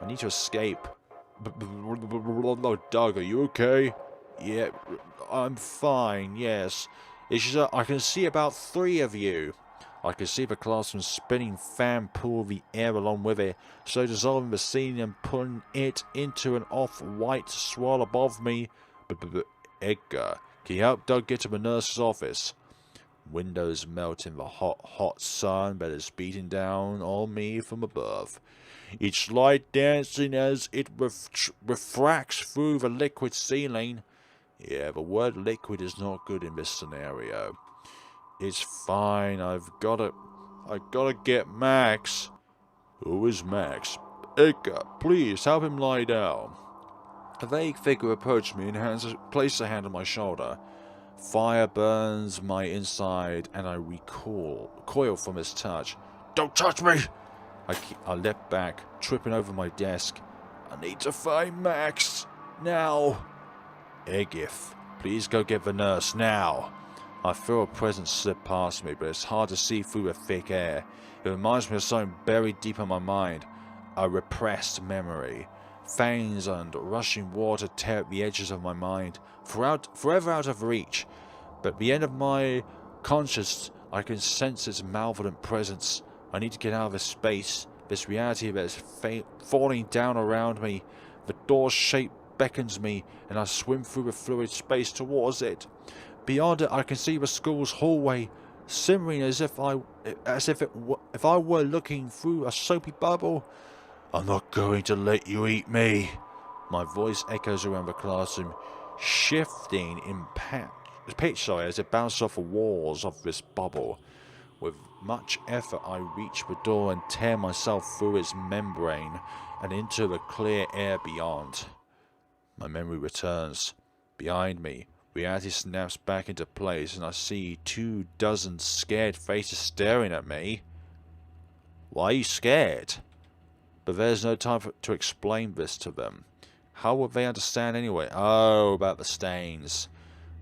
I need to escape. Doug, are you okay? Yeah, I'm fine, yes. It's just that I can see about 3 of you. I can see the classroom spinning fan pull the air along with it, so dissolving the ceiling and pulling it into an off-white swirl above me. Edgar, can you help Doug get to the nurse's office? Windows melt in the hot sun that is beating down on me from above. Each light dancing as it refracts through the liquid ceiling. Yeah, the word liquid is not good in this scenario. It's fine, I've gotta get Max. Who is Max? Edgar, please help him lie down. A vague figure approached me and placed a hand on my shoulder. Fire burns my inside and I recoil from his touch. Don't touch me! I leapt back, tripping over my desk. I need to find Max. Now. Egif, please go get the nurse, now. I feel a presence slip past me, but it's hard to see through the thick air. It reminds me of something buried deep in my mind. A repressed memory. Fangs and rushing water tear at the edges of my mind, forever out of reach. But at the end of my conscience, I can sense its malevolent presence. I need to get out of this space, this reality that is falling down around me. The door's shape beckons me, and I swim through the fluid space towards it. Beyond it, I can see the school's hallway, simmering as if I were looking through a soapy bubble. I'm not going to let you eat me. My voice echoes around the classroom, shifting in pitch as it bounces off the walls of this bubble. With much effort, I reach the door and tear myself through its membrane and into the clear air beyond. My memory returns. Behind me, reality snaps back into place and I see 24 scared faces staring at me. Why are you scared? But there's no time to explain this to them. How would they understand anyway? Oh, about the stains.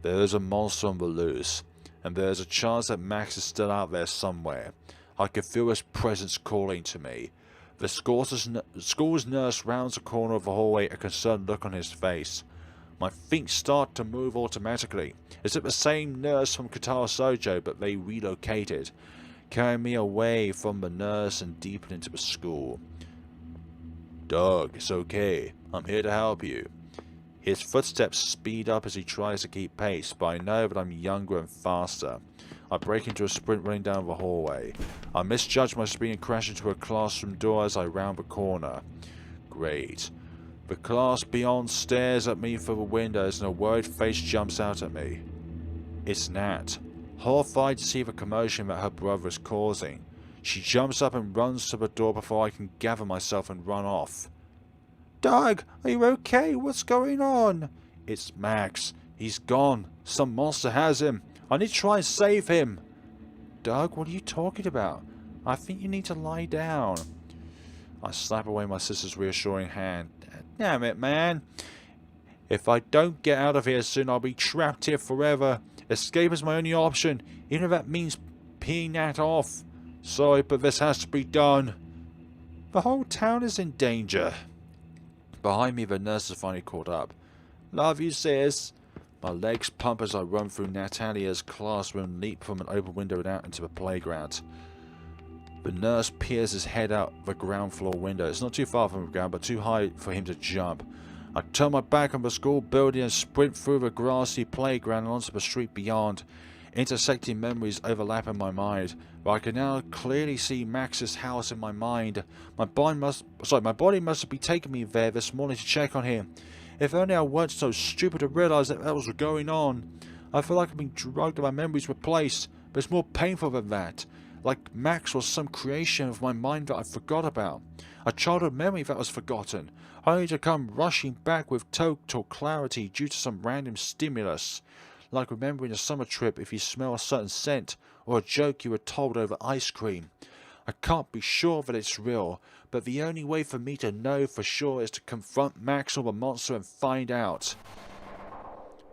There is a monster on the loose, and there is a chance that Max is still out there somewhere. I can feel his presence calling to me. The school's nurse rounds the corner of the hallway, a concerned look on his face. My feet start to move automatically. Is it the same nurse from Katara Sojo, but they relocated, carrying me away from the nurse and deeper into the school? Doug, it's okay. I'm here to help you. His footsteps speed up as he tries to keep pace, but I know that I'm younger and faster. I break into a sprint running down the hallway. I misjudge my speed and crash into a classroom door as I round the corner. Great. The class beyond stares at me through the windows and a worried face jumps out at me. It's Nat, horrified to see the commotion that her brother is causing. She jumps up and runs to the door before I can gather myself and run off. Doug, are you okay? What's going on? It's Max. He's gone. Some monster has him. I need to try and save him. Doug, what are you talking about? I think you need to lie down. I slap away my sister's reassuring hand. Damn it, man. If I don't get out of here soon, I'll be trapped here forever. Escape is my only option, even if that means peeing Nat off. Sorry, but this has to be done. The whole town is in danger. Behind me, the nurse has finally caught up. Love you, sis. My legs pump as I run through Natalia's classroom and leap from an open window and out into the playground. The nurse peers his head out the ground floor window. It's not too far from the ground, but too high for him to jump. I turn my back on the school building and sprint through the grassy playground and onto the street beyond. Intersecting memories overlap in my mind, but I can now clearly see Max's house in my mind. My body must be taking me there this morning to check on him. If only I weren't so stupid to realise that was going on. I feel like I've been drugged and my memories replaced, but it's more painful than that. Like Max was some creation of my mind that I forgot about. A childhood memory that was forgotten, only to come rushing back with total clarity due to some random stimulus. Like remembering a summer trip if you smell a certain scent, or a joke you were told over ice cream. I can't be sure that it's real, but the only way for me to know for sure is to confront Max or the monster and find out.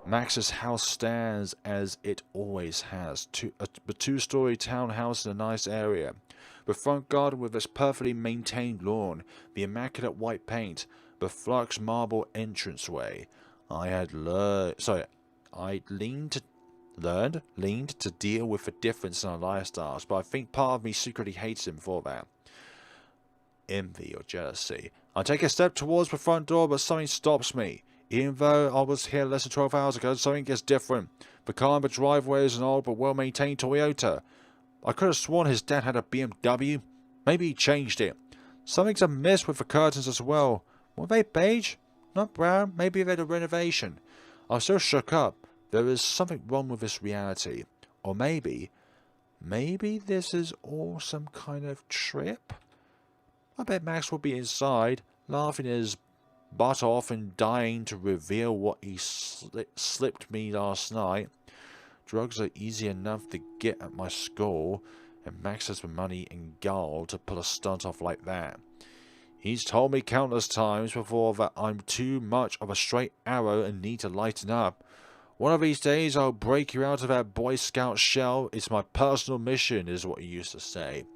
Max's house stands as it always has, a two-story townhouse in a nice area. The front garden with its perfectly maintained lawn, the immaculate white paint, the flux marble entranceway. I'd leaned to deal with the difference in our lifestyles, but I think part of me secretly hates him for that. Envy or jealousy. I take a step towards the front door, but something stops me. Even though I was here less than 12 hours ago, something gets different. The car in the driveway is an old but well-maintained Toyota. I could have sworn his dad had a BMW. Maybe he changed it. Something's amiss with the curtains as well. Were they beige? Not brown? Maybe they're a renovation. I'm still shook up. There is something wrong with this reality. Or maybe this is all some kind of trip? I bet Max will be inside, laughing his butt off and dying to reveal what he slipped me last night. Drugs are easy enough to get at my school, and Max has the money and gall to pull a stunt off like that. He's told me countless times before that I'm too much of a straight arrow and need to lighten up. One of these days I'll break you out of that Boy Scout shell. It's my personal mission, is what he used to say.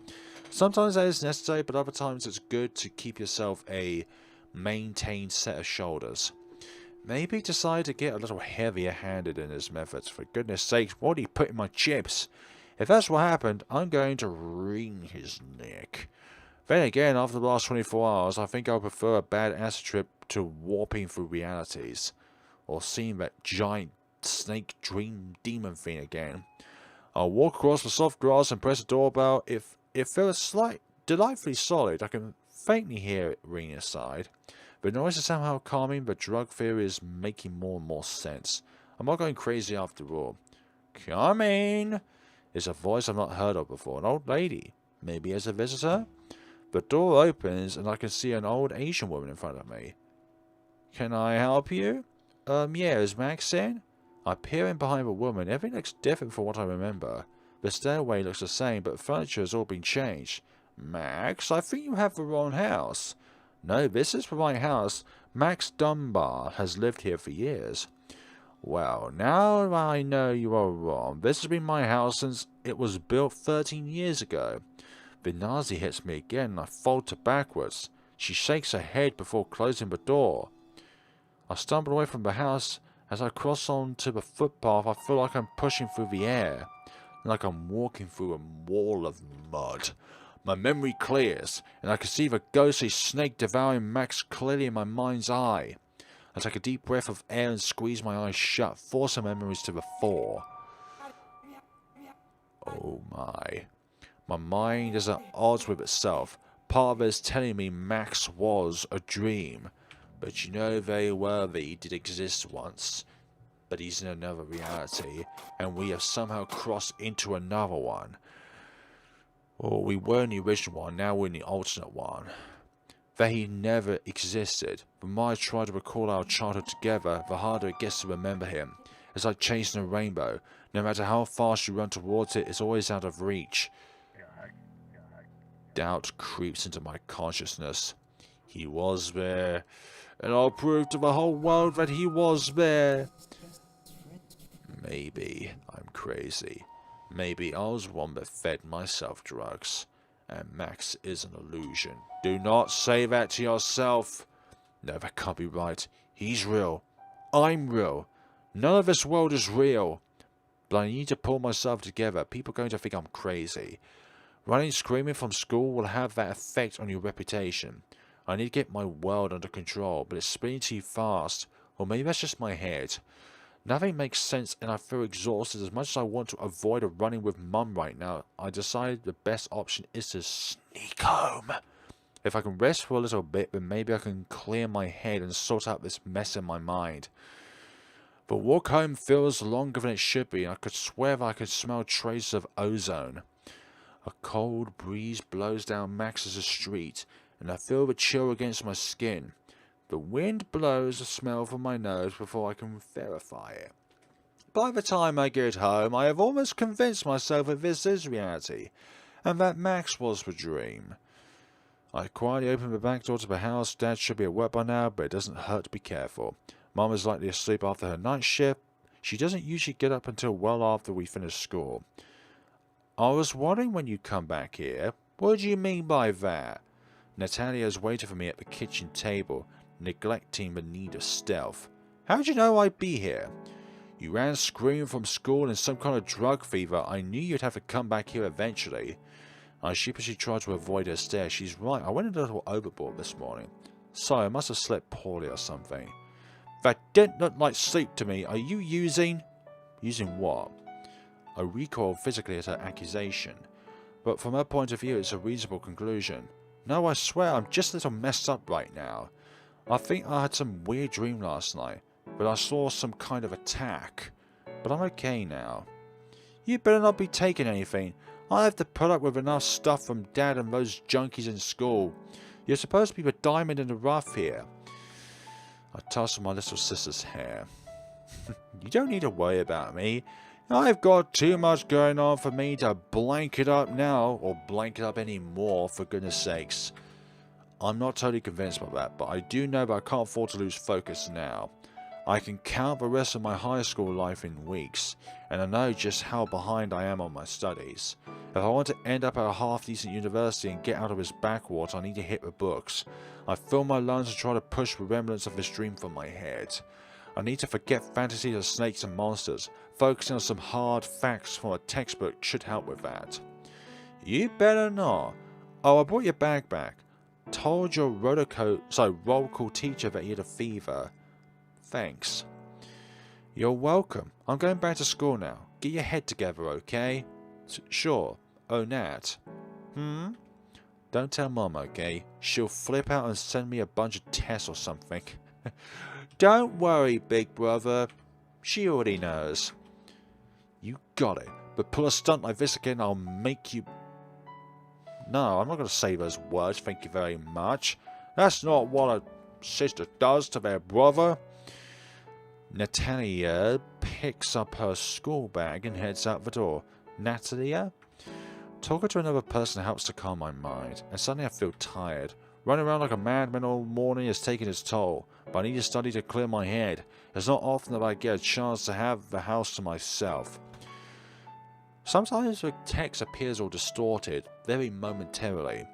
Sometimes that is necessary, but other times it's good to keep yourself a maintained set of shoulders. Maybe decide to get a little heavier-handed in his methods. For goodness sakes, what did he put in my chips? If that's what happened, I'm going to wring his neck. Then again, after the last 24 hours, I think I'll prefer a bad acid trip to warping through realities. Or seeing that giant snake dream demon thing again. I'll walk across the soft grass and press the doorbell. If it feels delightfully solid, I can faintly hear it ring aside. The noise is somehow calming, but drug theory is making more and more sense. I'm not going crazy after all. Coming! It's a voice I've not heard of before. An old lady. Maybe as a visitor? The door opens and I can see an old Asian woman in front of me. Can I help you? Yeah, is Max in? I peer in behind the woman. Everything looks different from what I remember. The stairway looks the same, but the furniture has all been changed. Max, I think you have the wrong house. No, this is the right house. Max Dunbar has lived here for years. Well, now I know you are wrong. This has been my house since it was built 13 years ago. The Nazi hits me again and I falter backwards. She shakes her head before closing the door. I stumble away from the house. As I cross onto the footpath, I feel like I'm pushing through the air. Like I'm walking through a wall of mud. My memory clears, and I can see the ghostly snake devouring Max clearly in my mind's eye. I take a deep breath of air and squeeze my eyes shut, forcing memories to the fore. Oh my. My mind is at odds with itself. Part of it is telling me Max was a dream. But you know very well that he did exist once. But he's in another reality, and we have somehow crossed into another one. Or we were in the original one, now we're in the alternate one. That he never existed. The more I try to recall our childhood together, the harder it gets to remember him. It's like chasing a rainbow. No matter how fast you run towards it, it's always out of reach. Doubt creeps into my consciousness. He was there, and I'll prove to the whole world that he was there. Maybe I'm crazy. Maybe I was one that fed myself drugs, and Max is an illusion. Do not say that to yourself. No, that can't be right. He's real. I'm real. None of this world is real. But I need to pull myself together. People are going to think I'm crazy. Running screaming from school will have that effect on your reputation. I need to get my world under control, but it's spinning too fast. Or maybe that's just my head. Nothing makes sense and I feel exhausted. As much as I want to avoid running with Mum right now, I decided the best option is to sneak home. If I can rest for a little bit, then maybe I can clear my head and sort out this mess in my mind. The walk home feels longer than it should be, and I could swear that I could smell traces of ozone. A cold breeze blows down Max's street, and I feel the chill against my skin. The wind blows the smell from my nose before I can verify it. By the time I get home, I have almost convinced myself that this is reality, and that Max was the dream. I quietly open the back door to the house. Dad should be at work by now, but it doesn't hurt to be careful. Mum is likely asleep after her night shift. She doesn't usually get up until well after we finish school. I was wondering when you'd come back here. What do you mean by that? Natalia is waiting for me at the kitchen table, neglecting the need of stealth. How'd you know I'd be here? You ran screaming from school in some kind of drug fever. I knew you'd have to come back here eventually. I sheepishly tried to avoid her stare. She's right, I went a little overboard this morning. Sorry, I must have slept poorly or something. That didn't look like sleep to me. Are you using... Using what? I recoiled physically at her accusation. But from her point of view, it's a reasonable conclusion. No, I swear, I'm just a little messed up right now. I think I had some weird dream last night, but I saw some kind of attack. But I'm okay now. You better not be taking anything. I have to put up with enough stuff from Dad and those junkies in school. You're supposed to be the diamond in the rough here. I tousled my little sister's hair. You don't need to worry about me. I've got too much going on for me to blank it up now, or blank it up anymore, for goodness sakes. I'm not totally convinced by that, but I do know that I can't afford to lose focus now. I can count the rest of my high school life in weeks, and I know just how behind I am on my studies. If I want to end up at a half-decent university and get out of this backwater, I need to hit the books. I fill my lungs and try to push the remnants of this dream from my head. I need to forget fantasies of snakes and monsters. Focusing on some hard facts from a textbook should help with that. You better not. Oh, I brought your bag back. Told your roll call teacher that you had a fever. Thanks. You're welcome. I'm going back to school now. Get your head together, okay? Sure. Oh, Nat. Don't tell Mom, okay? She'll flip out and send me a bunch of tests or something. Don't worry, big brother. She already knows. You got it. But pull a stunt like this again, I'll make you... No, I'm not going to say those words, thank you very much. That's not what a sister does to their brother. Natalia picks up her school bag and heads out the door. Natalia? Talking to another person helps to calm my mind, and suddenly I feel tired. Running around like a madman all morning has taken its toll, but I need to study to clear my head. It's not often that I get a chance to have the house to myself. Sometimes the text appears all distorted, very momentarily.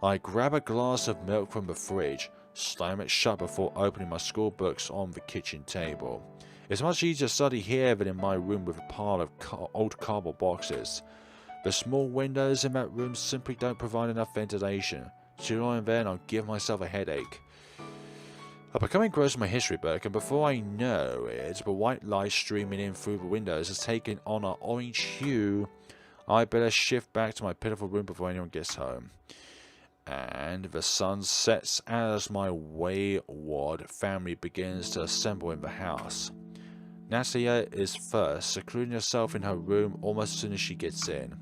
I grab a glass of milk from the fridge, slam it shut before opening my school books on the kitchen table. It's much easier to study here than in my room with a pile of old cardboard boxes. The small windows in that room simply don't provide enough ventilation. Too long in there and I'll give myself a headache. I become engrossed in my history book, and before I know it, the white light streaming in through the windows has taken on an orange hue. I better shift back to my pitiful room before anyone gets home. And the sun sets as my wayward family begins to assemble in the house. Natalia is first, secluding herself in her room almost as soon as she gets in.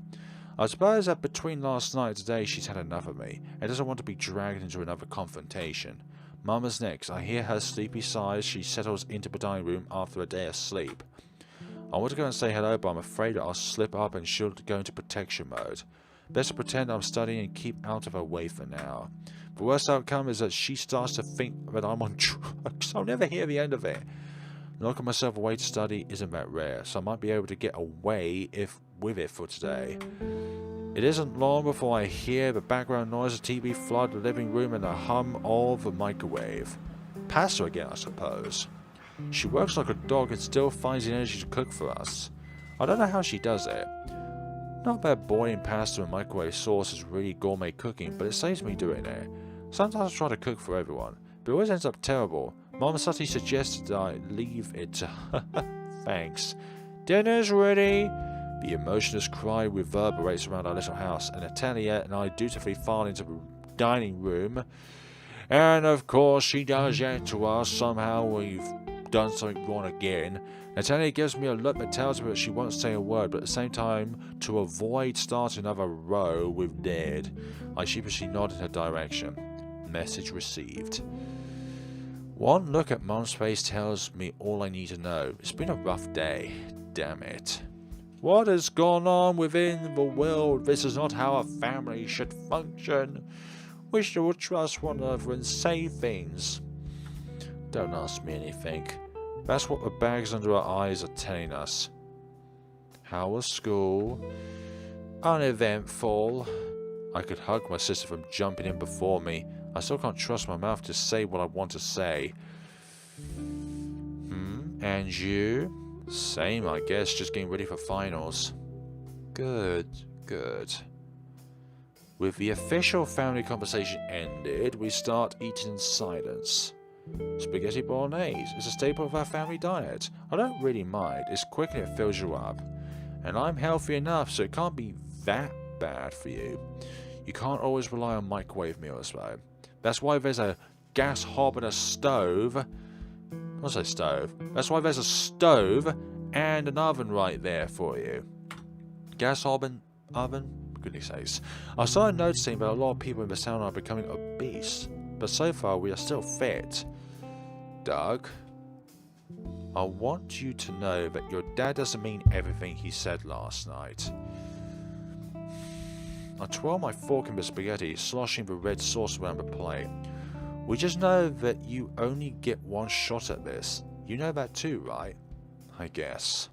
I suppose that between last night and today she's had enough of me, and doesn't want to be dragged into another confrontation. Mum is next. I hear her sleepy sighs as she settles into the dining room after a day of sleep. I want to go and say hello, but I'm afraid that I'll slip up and she'll go into protection mode. Best to pretend I'm studying and keep out of her way for now. The worst outcome is that she starts to think that I'm on drugs. I'll never hear the end of it. Knocking myself away to study isn't that rare, so I might be able to get away with it for today. It isn't long before I hear the background noise of TV flood the living room and the hum of the microwave. Pasta again, I suppose. She works like a dog and still finds the energy to cook for us. I don't know how she does it. Not that boiling pasta and microwave sauce is really gourmet cooking, but it saves me doing it. Sometimes I try to cook for everyone, but it always ends up terrible. Mom suddenly suggested that I leave it to her. Thanks. Dinner's ready! The emotionless cry reverberates around our little house, and Natalia and I dutifully file into the dining room. And of course she does that to us. Somehow we've done something wrong again. Natalia gives me a look that tells me that she won't say a word, but at the same time, to avoid starting another row with Dad, I sheepishly nod in her direction. Message received. One look at Mum's face tells me all I need to know. It's been a rough day. Damn it. What has gone on within the world? This is not how a family should function. We should trust one another and say things. Don't ask me anything. That's what the bags under our eyes are telling us. How was school? Uneventful. I could hug my sister from jumping in before me. I still can't trust my mouth to say what I want to say. And you? Same, I guess, just getting ready for finals. Good. With the official family conversation ended, we start eating in silence. Spaghetti bolognese is a staple of our family diet. I don't really mind, it's quick and it fills you up. And I'm healthy enough, so it can't be that bad for you. You can't always rely on microwave meals though. That's why there's a gas hob and a stove. I'll say stove. That's why there's a stove and an oven right there for you. Gas hob and oven? Goodness sakes. I started noticing that a lot of people in the town are becoming obese, but so far we are still fit. Doug, I want you to know that your dad doesn't mean everything he said last night. I twirl my fork in the spaghetti, sloshing the red sauce around the plate. We just know that you only get one shot at this. You know that too, right? I guess.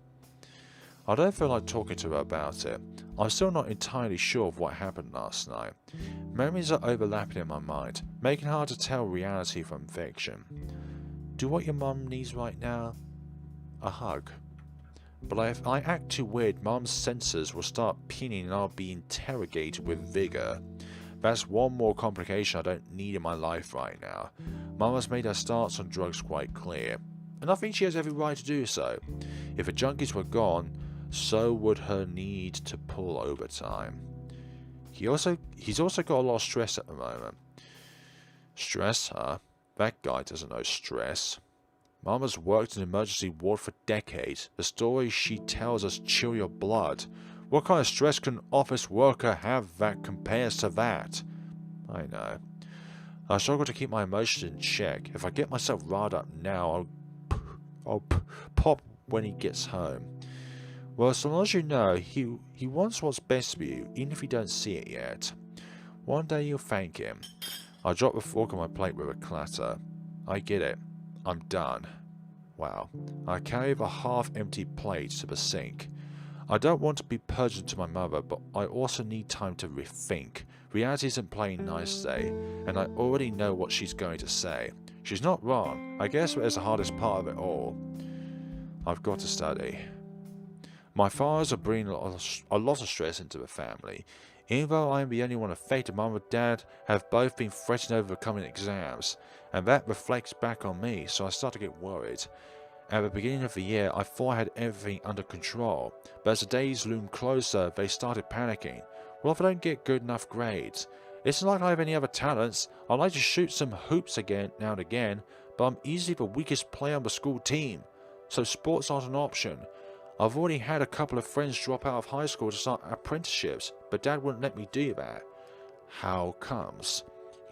I don't feel like talking to her about it. I'm still not entirely sure of what happened last night. Memories are overlapping in my mind, making it hard to tell reality from fiction. Do what your mum needs right now? A hug. But if I act too weird, Mum's senses will start pinging and I'll be interrogated with vigor. That's one more complication I don't need in my life right now. Mum has made her stance on drugs quite clear, and I think she has every right to do so. If the junkies were gone, so would her need to pull overtime. He's also got a lot of stress at the moment. Stress, huh? That guy doesn't know stress. Mum has worked in an emergency ward for decades. The stories she tells us chill your blood. What kind of stress can an office worker have that compares to that? I know. I struggle to keep my emotions in check. If I get myself riled up now, I'll pop when he gets home. Well, as long as you know, he wants what's best for you, even if you don't see it yet. One day you'll thank him. I drop the fork on my plate with a clatter. I get it. I'm done. Wow. I carry the half-empty plate to the sink. I don't want to be pertinent to my mother, but I also need time to rethink. Reality isn't playing nice today, and I already know what she's going to say. She's not wrong. I guess that is the hardest part of it all. I've got to study. My fathers are bringing a lot of stress into the family. Even though I am the only one affected, Mum and Dad have both been fretting over the coming exams, and that reflects back on me, so I start to get worried. At the beginning of the year, I thought I had everything under control, but as the days loomed closer, they started panicking. What if I don't get good enough grades? It's not like I have any other talents. I like to shoot some hoops again now and again, but I'm easily the weakest player on the school team, so sports aren't an option. I've already had a couple of friends drop out of high school to start apprenticeships, but Dad wouldn't let me do that. How comes?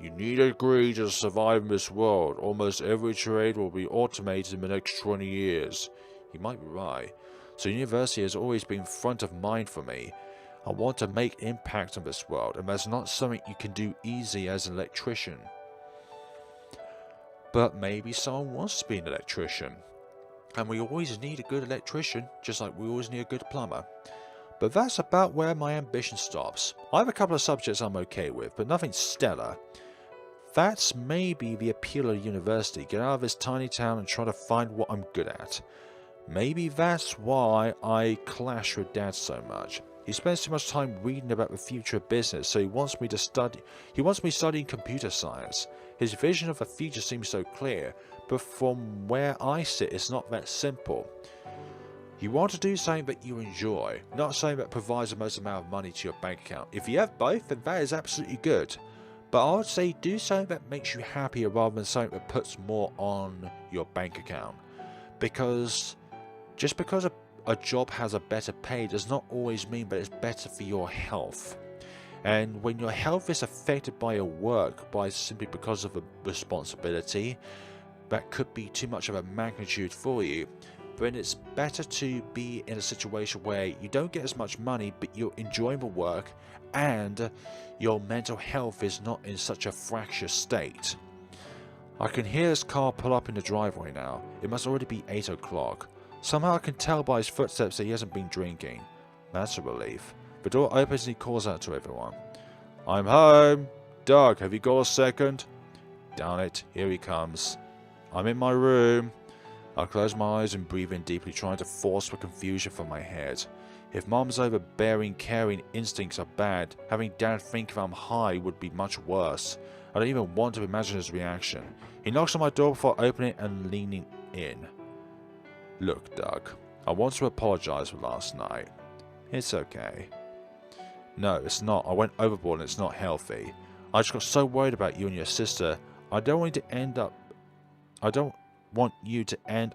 You need a degree to survive in this world. Almost every trade will be automated in the next 20 years. He might be right. So university has always been front of mind for me. I want to make impact on this world, and that's not something you can do easy as an electrician. But maybe someone wants to be an electrician. And we always need a good electrician, just like we always need a good plumber. But that's about where my ambition stops. I have a couple of subjects I'm okay with, but nothing stellar. That's maybe the appeal of university. Get out of this tiny town and try to find what I'm good at. Maybe that's why I clash with Dad so much. He spends too much time reading about the future of business, so he wants me studying computer science. His vision of the future seems so clear, but from where I sit, it's not that simple. You want to do something that you enjoy, not something that provides the most amount of money to your bank account. If you have both, then that is absolutely good. But I would say do something that makes you happier rather than something that puts more on your bank account. Because just because a job has a better pay does not always mean that it's better for your health. And when your health is affected by your work simply because of a responsibility that could be too much of a magnitude for you, then it's better to be in a situation where you don't get as much money but you're enjoying the work and your mental health is not in such a fractious state. I can hear his car pull up in the driveway now. It must already be 8 o'clock. Somehow I can tell by his footsteps that he hasn't been drinking. That's a relief. The door opens and he calls out to everyone. I'm home! Doug, have you got a second? Damn it, here he comes. I'm in my room. I close my eyes and breathe in deeply, trying to force the confusion from my head. If Mom's overbearing, caring instincts are bad, having Dad think that I'm high would be much worse. I don't even want to imagine his reaction. He knocks on my door before opening and leaning in. Look, Doug, I want to apologize for last night. It's okay. No, it's not. I went overboard and it's not healthy. I just got so worried about you and your sister. I don't want you to end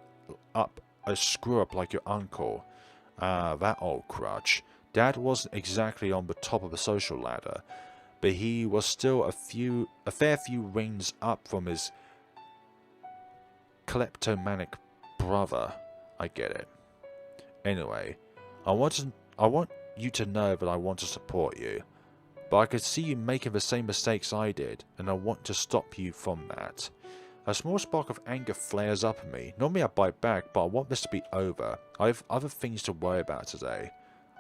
up a screw-up like your uncle. That old crutch. Dad wasn't exactly on the top of the social ladder, but he was still a fair few rings up from his kleptomanic brother. I get it. Anyway, I want you to know that I want to support you, but I could see you making the same mistakes I did, and I want to stop you from that. A small spark of anger flares up in me. Normally I bite back, but I want this to be over. I have other things to worry about today.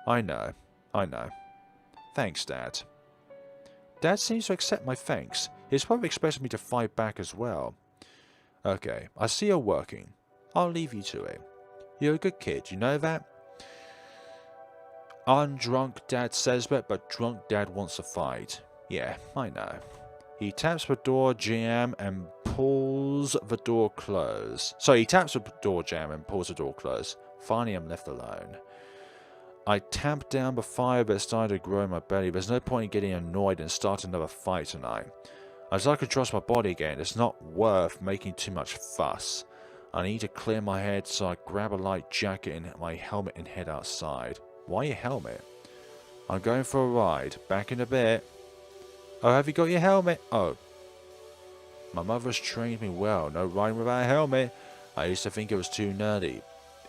I know. Thanks, Dad. Dad seems to accept my thanks. He's probably expecting me to fight back as well. Okay, I see you're working. I'll leave you to it. You're a good kid, you know that? Undrunk Dad says that, but drunk Dad wants to fight. Yeah, I know. He taps the door jam and pulls the door close. So he taps the door jam and pulls the door close. Finally, I'm left alone. I tamp down the fire that's starting to grow in my belly. There's no point in getting annoyed and starting another fight tonight. As I can trust my body again, it's not worth making too much fuss. I need to clear my head, so I grab a light jacket and my helmet and head outside. Why your helmet? I'm going for a ride. Back in a bit. Oh, have you got your helmet? Oh. My mother's trained me well. No riding without a helmet. I used to think it was too nerdy.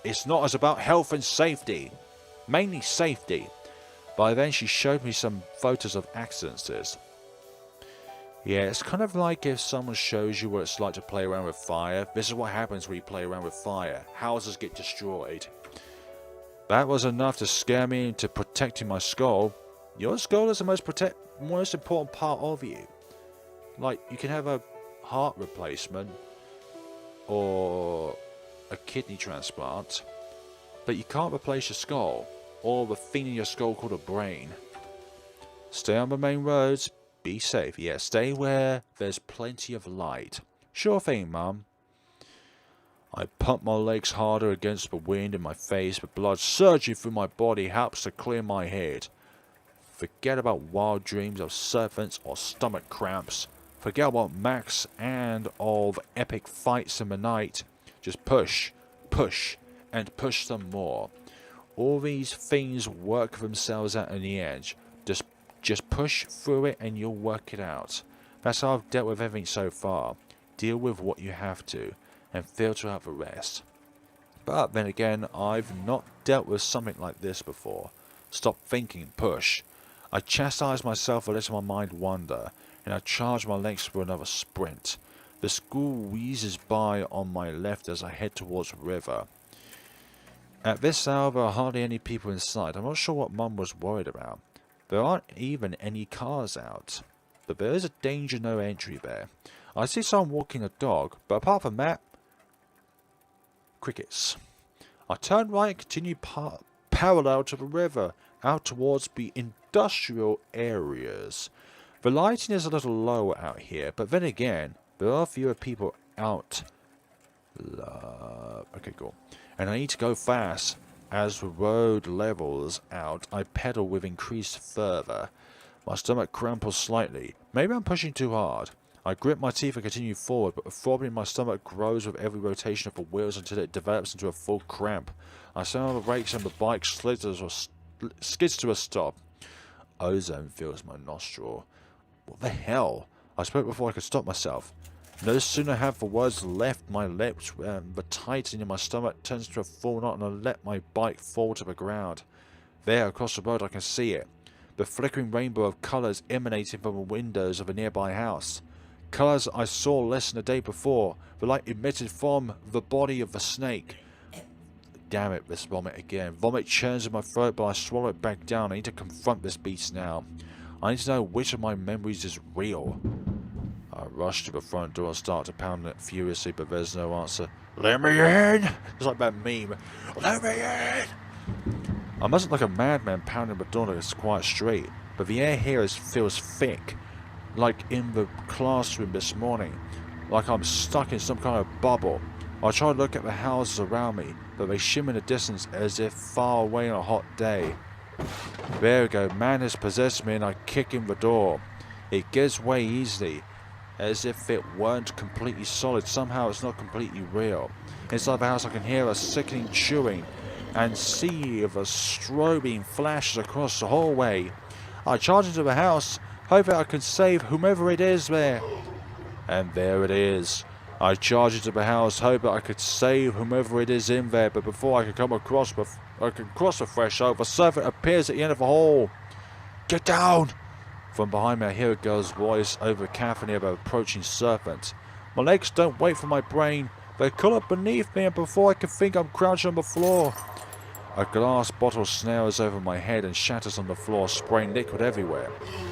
It's not as about health and safety. Mainly safety. By then she showed me some photos of accidents. Yeah, it's kind of like if someone shows you what it's like to play around with fire. This is what happens when you play around with fire. Houses get destroyed. That was enough to scare me into protecting my skull. Your skull is the most important part of you. Like, you can have a heart replacement or a kidney transplant, but you can't replace your skull or the thing in your skull called a brain. Stay on the main roads. Be safe. Yeah, stay where there's plenty of light. Sure thing, Mum. I pump my legs harder against the wind in my face. The blood surging through my body helps to clear my head. Forget about wild dreams of serpents or stomach cramps. Forget about Max and of epic fights in the night. Just push, and push some more. All these things work themselves out in the end. Just push through it and you'll work it out. That's how I've dealt with everything so far. Deal with what you have to, and filter out the rest. But then again, I've not dealt with something like this before. Stop thinking, push. I chastise myself for letting my mind wander, and I charge my legs for another sprint. The school wheezes by on my left as I head towards the river. At this hour, there are hardly any people in sight. I'm not sure what Mum was worried about. There aren't even any cars out, but there is a danger no entry there. I see someone walking a dog, but apart from that, crickets. I turn right and continue parallel to the river. out towards the industrial areas. The lighting is a little lower out here, but then again, there are fewer people out. Okay, cool. And I need to go fast. As the road levels out, I pedal with increased fervor. My stomach cramples slightly. Maybe I'm pushing too hard. I grit my teeth and continue forward, but the throbbing in my stomach grows with every rotation of the wheels until it develops into a full cramp. I slam on the brakes and the bike skids to a stop. Ozone fills my nostril. What the hell? I spoke before I could stop myself. No sooner have the words left my lips when the tightening in my stomach turns to a full knot and I let my bike fall to the ground. There, across the road, I can see it. The flickering rainbow of colours emanating from the windows of a nearby house. Colours I saw less than a day before, the light emitted from the body of the snake. Damn it, this vomit again. Vomit churns in my throat, but I swallow it back down. I need to confront this beast now. I need to know which of my memories is real. I rush to the front door and start to pound it furiously, but there's no answer. Let me in! It's like that meme. Let me in! I mustn't look like a madman pounding the door like it's quite straight, but the air here feels thick, like in the classroom this morning, like I'm stuck in some kind of bubble. I try to look at the houses around me, but they shimmer in the distance as if far away on a hot day. There we go, man has possessed me and I kick in the door. It gives way easily, as if it weren't completely solid. Somehow it's not completely real. Inside the house I can hear a sickening chewing and see the strobing flashes across the hallway. I charge into the house, hoping I can save whomever it is there. And there it is. I charge into the house, hoping I could save whomever it is in there, but before I can cross the threshold, the servant appears at the end of the hall. Get down! From behind me I hear a girl's voice over the cacophony of an approaching serpent. My legs don't wait for my brain. They curl up beneath me, and before I can think, I'm crouching on the floor. A glass bottle snails over my head and shatters on the floor, spraying liquid everywhere.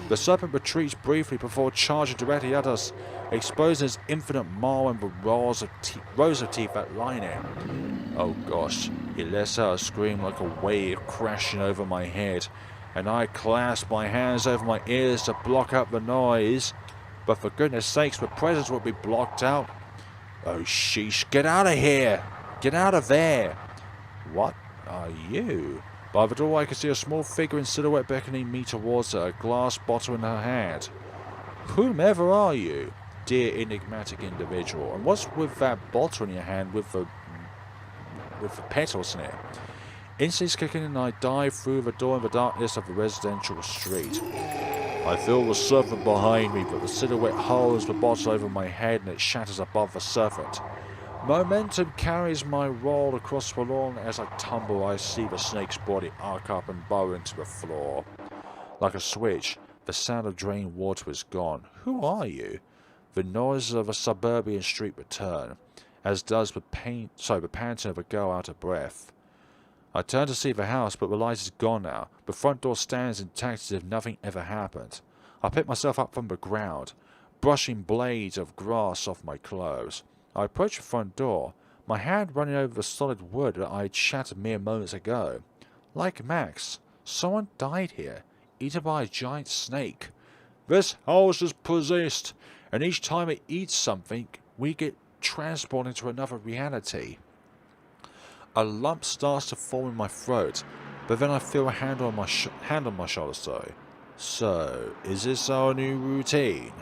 The serpent retreats briefly before charging directly at us, exposing its infinite maw and the rows of teeth that line it. Oh gosh, it lets out a scream like a wave crashing over my head, and I clasp my hands over my ears to block out the noise. But for goodness sakes, the presence will be blocked out. Oh sheesh, get out of here! Get out of there! What are you? By the door I can see a small figure in silhouette beckoning me towards her, a glass bottle in her hand. Whomever are you, dear enigmatic individual, and what's with that bottle in your hand with the petals in it? Instincts kicking in and I dive through the door in the darkness of the residential street. I feel the serpent behind me, but the silhouette holds the bottle over my head and it shatters above the serpent. Momentum carries my roll across the lawn. As I tumble, I see the snake's body arc up and burrow into the floor. Like a switch, the sound of draining water is gone. Who are you? The noises of a suburban street return, as does the panting of a girl out of breath. I turn to see the house, but the light is gone now. The front door stands intact as if nothing ever happened. I pick myself up from the ground, brushing blades of grass off my clothes. I approach the front door, my hand running over the solid wood that I had shattered mere moments ago. Like Max, someone died here, eaten by a giant snake. This house is possessed, and each time it eats something, we get transported into another reality. A lump starts to form in my throat, but then I feel a hand on my shoulder. So, is this our new routine?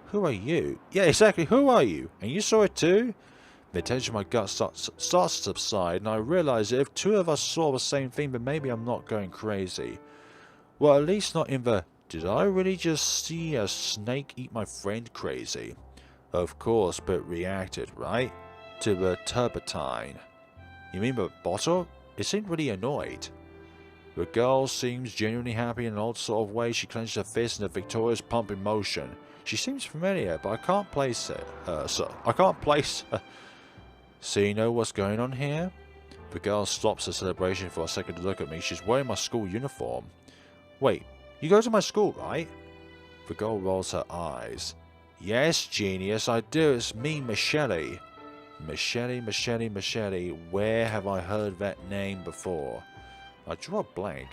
Who are you? Yeah, exactly, who are you? And you saw it too? The tension in my gut starts to subside, and I realise that if two of us saw the same thing, then maybe I'm not going crazy. Well, at least not in the, did I really just see a snake eat my friend crazy? Of course, but it reacted, right? To the turpentine. You mean the bottle? It seemed really annoyed. The girl seems genuinely happy in an odd sort of way. She clenches her fist in a victorious pumping motion. She seems familiar, but I can't place it. So you know what's going on here? The girl stops her celebration for a second to look at me. She's wearing my school uniform. Wait, you go to my school, right? The girl rolls her eyes. Yes, genius, I do. It's me, Michelle. Michelle. Where have I heard that name before? I draw a blank.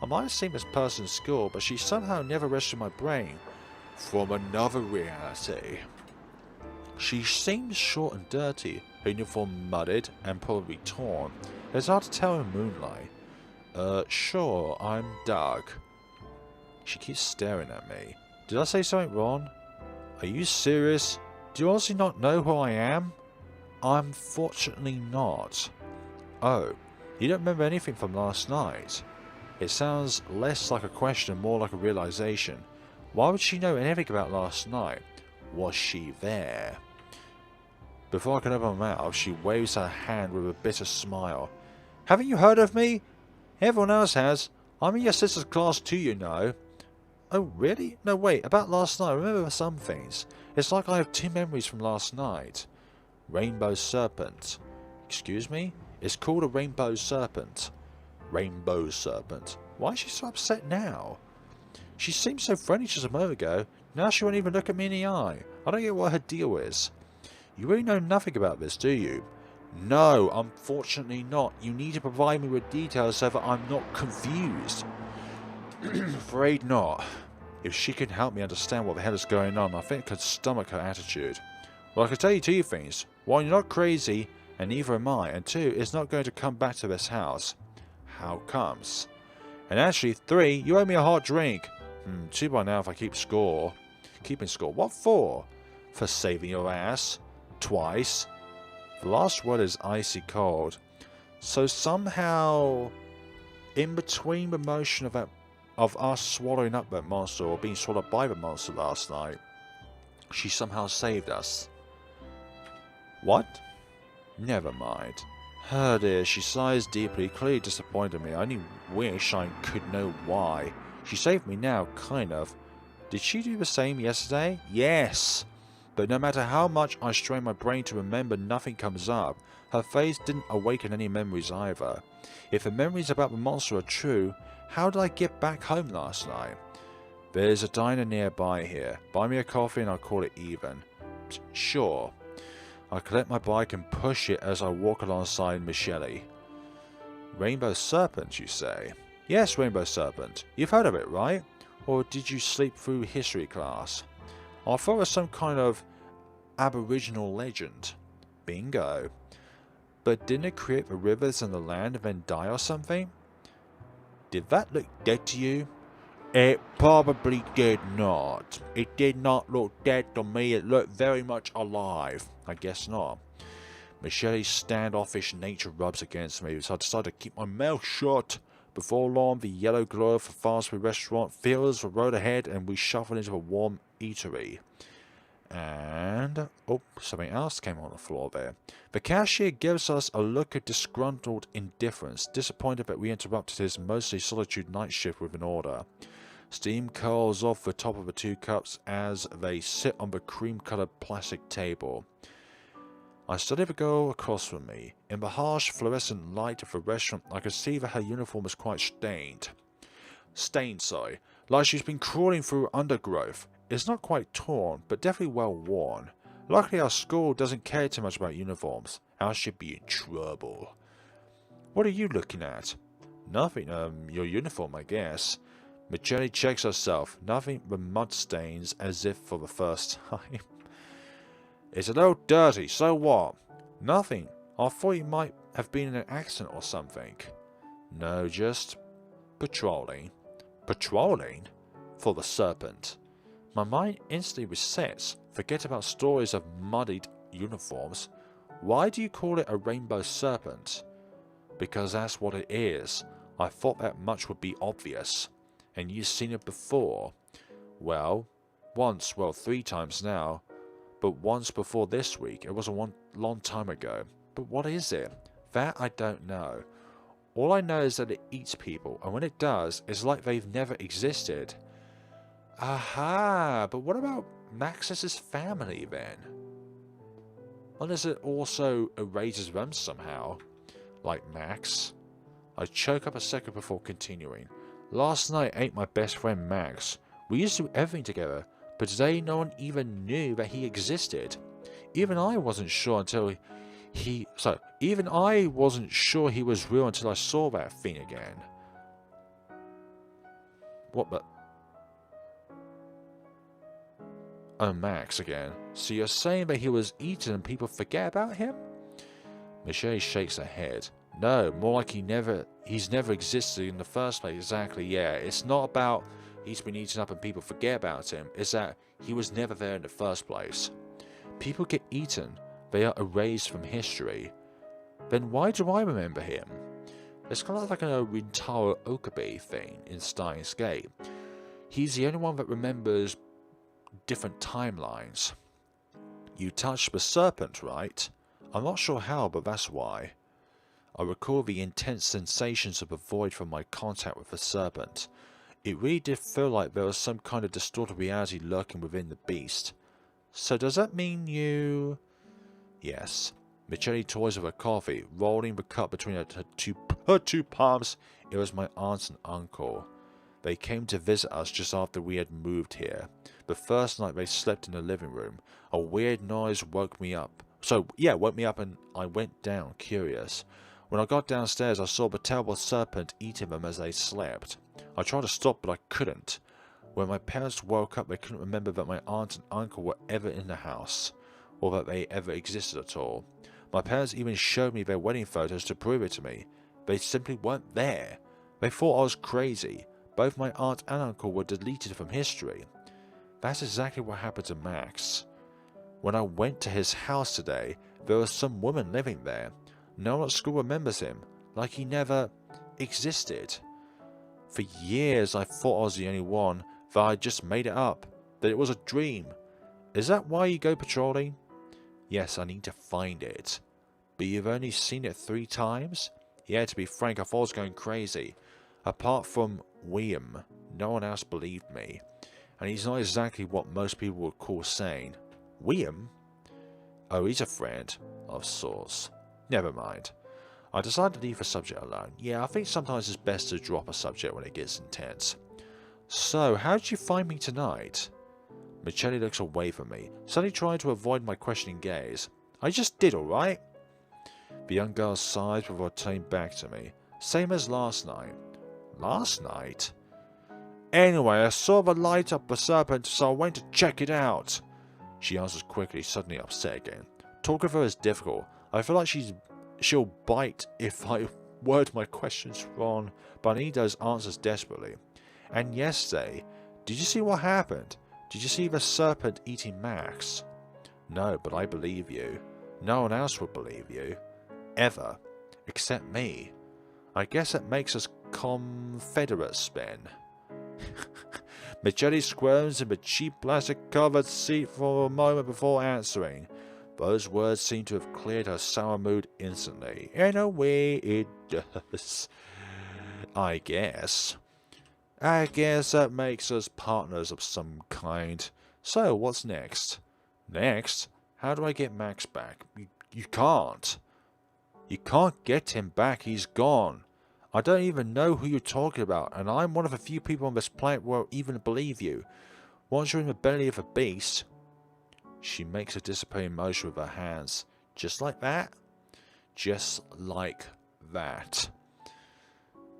I might have seen this person in school, but she somehow never registered my brain. From another reality. She seems short and dirty, her uniform muddied and probably torn. It's hard to tell in moonlight. Sure, I'm Doug. She keeps staring at me. Did I say something wrong? Are you serious? Do you honestly not know who I am? Unfortunately not. Oh, you don't remember anything from last night? It sounds less like a question and more like a realization. Why would she know anything about last night? Was she there? Before I can open my mouth, she waves her hand with a bitter smile. Haven't you heard of me? Everyone else has. I'm in your sister's class too, you know. Oh, really? No, wait, about last night, I remember some things. It's like I have two memories from last night. Rainbow Serpent. Excuse me? It's called a Rainbow Serpent. Rainbow Serpent. Why is she so upset now? She seemed so friendly just a moment ago. Now she won't even look at me in the eye. I don't get what her deal is. You really know nothing about this, do you? No, unfortunately not. You need to provide me with details so that I'm not confused. Afraid not. If she can help me understand what the hell is going on, I think I could stomach her attitude. Well, I can tell you two things. One, you're not crazy, and neither am I. And two, it's not going to come back to this house. How comes? And actually, three, you owe me a hot drink. Two by now if I keep score. Keeping score. What for? For saving your ass. Twice. The last word is icy cold. So somehow, in between the motion of us swallowing up that monster or being swallowed by the monster last night, she somehow saved us. What? Never mind. Oh dear, she sighs deeply, clearly disappointed me. I only wish I could know why. She saved me now, kind of. Did she do the same yesterday? Yes! But no matter how much I strain my brain to remember, nothing comes up. Her face didn't awaken any memories either. If the memories about the monster are true, how did I get back home last night? There's a diner nearby here. Buy me a coffee and I'll call it even. Sure. I collect my bike and push it as I walk alongside Michelle. Rainbow Serpent, you say? Yes, Rainbow Serpent. You've heard of it, right? Or did you sleep through history class? I thought it was some kind of aboriginal legend. Bingo. But didn't it create the rivers and the land and then die or something? Did that look dead to you? It probably did not. It did not look dead to me. It looked very much alive. I guess not. Michelle's standoffish nature rubs against me, so I decide to keep my mouth shut. Before long, the yellow glow of a fast food restaurant fills the road ahead and we shuffle into a warm eatery. And... oh, something else came on the floor there. The cashier gives us a look of disgruntled indifference, disappointed that we interrupted his mostly solitude night shift with an order. Steam curls off the top of the two cups as they sit on the cream-coloured plastic table. I study the girl across from me. In the harsh fluorescent light of the restaurant, I could see that her uniform is quite stained. Like she's been crawling through undergrowth. It's not quite torn, but definitely well worn. Luckily our school doesn't care too much about uniforms. I should be in trouble. What are you looking at? Nothing, your uniform, I guess. Michelle checks herself. Nothing but mud stains, as if for the first time. It's a little dirty, so what? Nothing. I thought you might have been in an accident or something. No, just patrolling. Patrolling? For the Serpent. My mind instantly resets. Forget about stories of muddied uniforms. Why do you call it a Rainbow Serpent? Because that's what it is. I thought that much would be obvious. And you've seen it before. Well, once, well, 3 times now. But once before this week. It was a long time ago. But what is it? That I don't know. All I know is that it eats people, and when it does, it's like they've never existed. Aha! But what about Max's family then? Unless it also erases them somehow. Like Max. I choke up a second before continuing. Last night I ate my best friend Max. We used to do everything together, but today no one even knew that he existed. Even I wasn't sure he was real until I saw that thing again. What the? Oh, Max again. So you're saying that he was eaten and people forget about him? Michelle shakes her head. No, more like he's never existed in the first place. Exactly, yeah. It's not about he's been eaten up and people forget about him. It's that he was never there in the first place. People get eaten. They are erased from history. Then why do I remember him? It's kind of like a Rintaro Okabe thing in Steins Gate. He's the only one that remembers different timelines. You touched the Serpent, right? I'm not sure how, but that's why. I recall the intense sensations of the void from my contact with the Serpent. It really did feel like there was some kind of distorted reality lurking within the beast. So does that mean you... Yes. Michelle toys with her coffee, rolling the cup between her two palms. It was my aunt and uncle. They came to visit us just after we had moved here. The first night they slept in the living room. A weird noise woke me up. Woke me up and I went down, curious. When I got downstairs, I saw the terrible serpent eating them as they slept. I tried to stop, but I couldn't. When my parents woke up, they couldn't remember that my aunt and uncle were ever in the house, or that they ever existed at all. My parents even showed me their wedding photos to prove it to me. They simply weren't there. They thought I was crazy. Both my aunt and uncle were deleted from history. That's exactly what happened to Max. When I went to his house today, there was some woman living there. No one at school remembers him, like he never existed. For years I thought I was the only one, that I just made it up, that it was a dream. Is that why you go patrolling? Yes, I need to find it. But you've only seen it 3 times? Yeah, to be frank, I thought I was going crazy. Apart from William, no one else believed me. And he's not exactly what most people would call sane. William? Oh, he's a friend of sorts. Never mind. I decided to leave the subject alone. Yeah, I think sometimes it's best to drop a subject when it gets intense. So, how did you find me tonight? Michelle looks away from me, suddenly trying to avoid my questioning gaze. I just did, alright? The young girl sighs before turning back to me. Same as last night. Last night? Anyway, I saw the light up the serpent, so I went to check it out. She answers quickly, suddenly upset again. Talking with her is difficult. I feel like she'll bite if I word my questions wrong, but I need those answers desperately. And yesterday, did you see what happened? Did you see the serpent eating Max? No, but I believe you. No one else would believe you. Ever. Except me. I guess that makes us Confederates then. Michelle squirms in the cheap plastic-covered seat for a moment before answering. Those words seem to have cleared her sour mood instantly. In a way, it does. I guess that makes us partners of some kind. So, what's next? Next? How do I get Max back? You can't. You can't get him back, he's gone. I don't even know who you're talking about, and I'm one of the few people on this planet who will even believe you. Once you're in the belly of a beast... She makes a disappointing motion with her hands. Just like that? Just like that.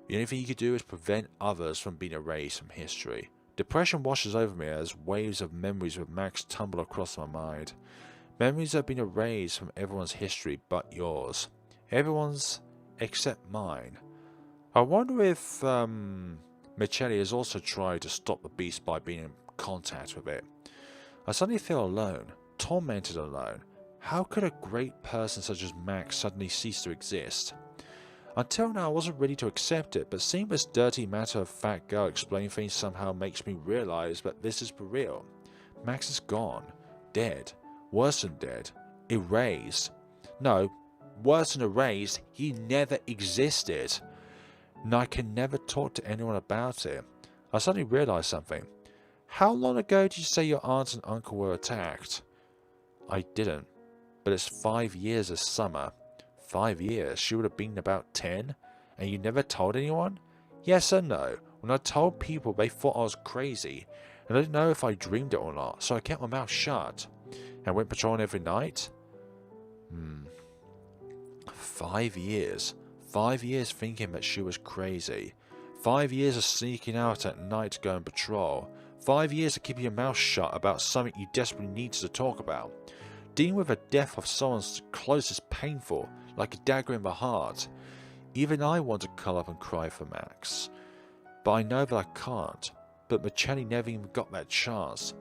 The only thing you could do is prevent others from being erased from history. Depression washes over me as waves of memories of Max tumble across my mind. Memories that have been erased from everyone's history but yours. Everyone's except mine. I wonder if Michelle has also tried to stop the beast by being in contact with it. I suddenly feel alone, tormented alone. How could a great person such as Max suddenly cease to exist? Until now I wasn't ready to accept it, but seeing this dirty matter-of-fact girl explain things somehow makes me realize that this is for real. Max is gone. Dead. Worse than dead. Erased. No, worse than erased, he never existed. And I can never talk to anyone about it. I suddenly realized something. How long ago did you say your aunt and uncle were attacked? I didn't, but it's 5 years this summer. 5 years? She would have been about 10? And you never told anyone? Yes and no. When I told people, they thought I was crazy, and I didn't know if I dreamed it or not, so I kept my mouth shut. And went patrolling every night? 5 years. 5 years thinking that she was crazy. 5 years of sneaking out at night to go and patrol. 5 years of keeping your mouth shut about something you desperately needed to talk about. Dealing with the death of someone close is painful, like a dagger in the heart. Even I want to curl up and cry for Max. But I know that I can't. But Michelli never even got that chance.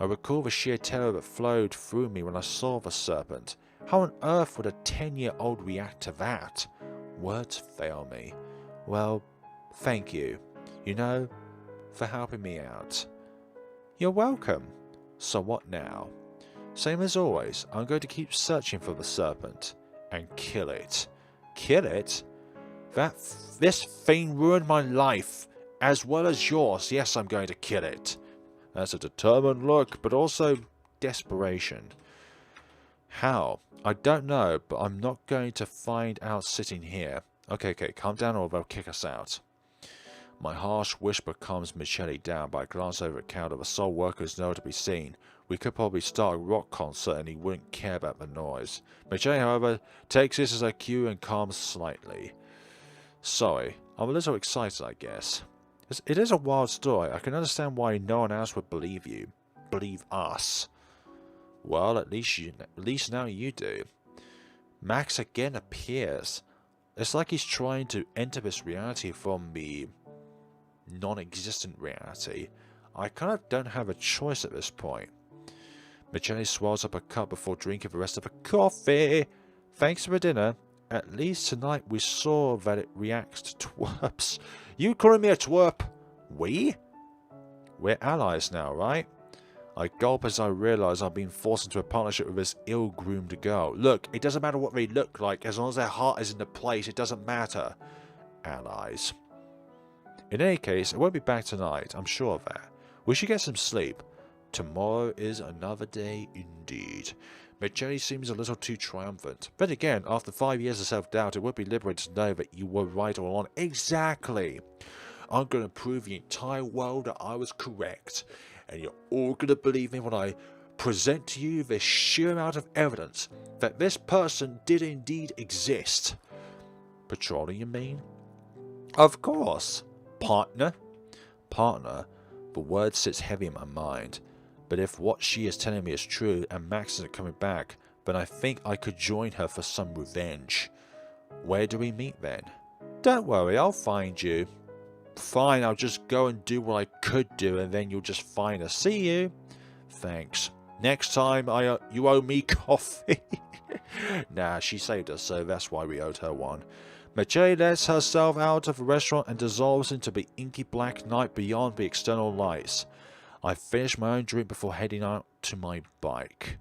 I recall the sheer terror that flowed through me when I saw the Serpent. How on earth would a 10-year-old react to that? Words fail me. Well, thank you, for helping me out. You're welcome. So what now? Same as always, I'm going to keep searching for the Serpent. And kill it. Kill it? This thing ruined my life, as well as yours. Yes, I'm going to kill it. That's a determined look, but also desperation. How? I don't know, but I'm not going to find out sitting here. Okay, calm down or they'll kick us out. My harsh whisper calms Michelli down, but I glance over at Cal. The sole worker is nowhere to be seen. We could probably start a rock concert and he wouldn't care about the noise. Michelli, however, takes this as a cue and calms slightly. Sorry, I'm a little excited, I guess. It is a wild story. I can understand why no one else would believe you. Believe us. Well, at least now you do. Max again appears. It's like he's trying to enter this reality from the non-existent reality. I kind of don't have a choice at this point. Michelli swallows up a cup before drinking the rest of the coffee. Thanks for dinner. At least tonight we saw that it reacts to twerps. You calling me a twerp? We? We're allies now, right? I gulp as I realise I've been forced into a partnership with this ill-groomed girl. Look, it doesn't matter what they look like. As long as their heart is in the place, it doesn't matter. Allies. In any case, I won't be back tonight. I'm sure of that. We should get some sleep. Tomorrow is another day indeed. Michelli seems a little too triumphant. But again, after 5 years of self-doubt, it would be liberating to know that you were right all along. Exactly! I'm going to prove the entire world that I was correct. And you're all going to believe me when I present to you this sheer amount of evidence that this person did indeed exist. Patrolling, you mean? Of course. Partner? Partner? The word sits heavy in my mind. But if what she is telling me is true and Max isn't coming back, then I think I could join her for some revenge. Where do we meet then? Don't worry, I'll find you. Fine, I'll just go and do what I could do and then you'll just find us. See you. Thanks. Next time you owe me coffee. Nah, she saved us, so that's why we owed her one. Michelli lets herself out of the restaurant and dissolves into the inky black night beyond the external lights. I finish my own drink before heading out to my bike.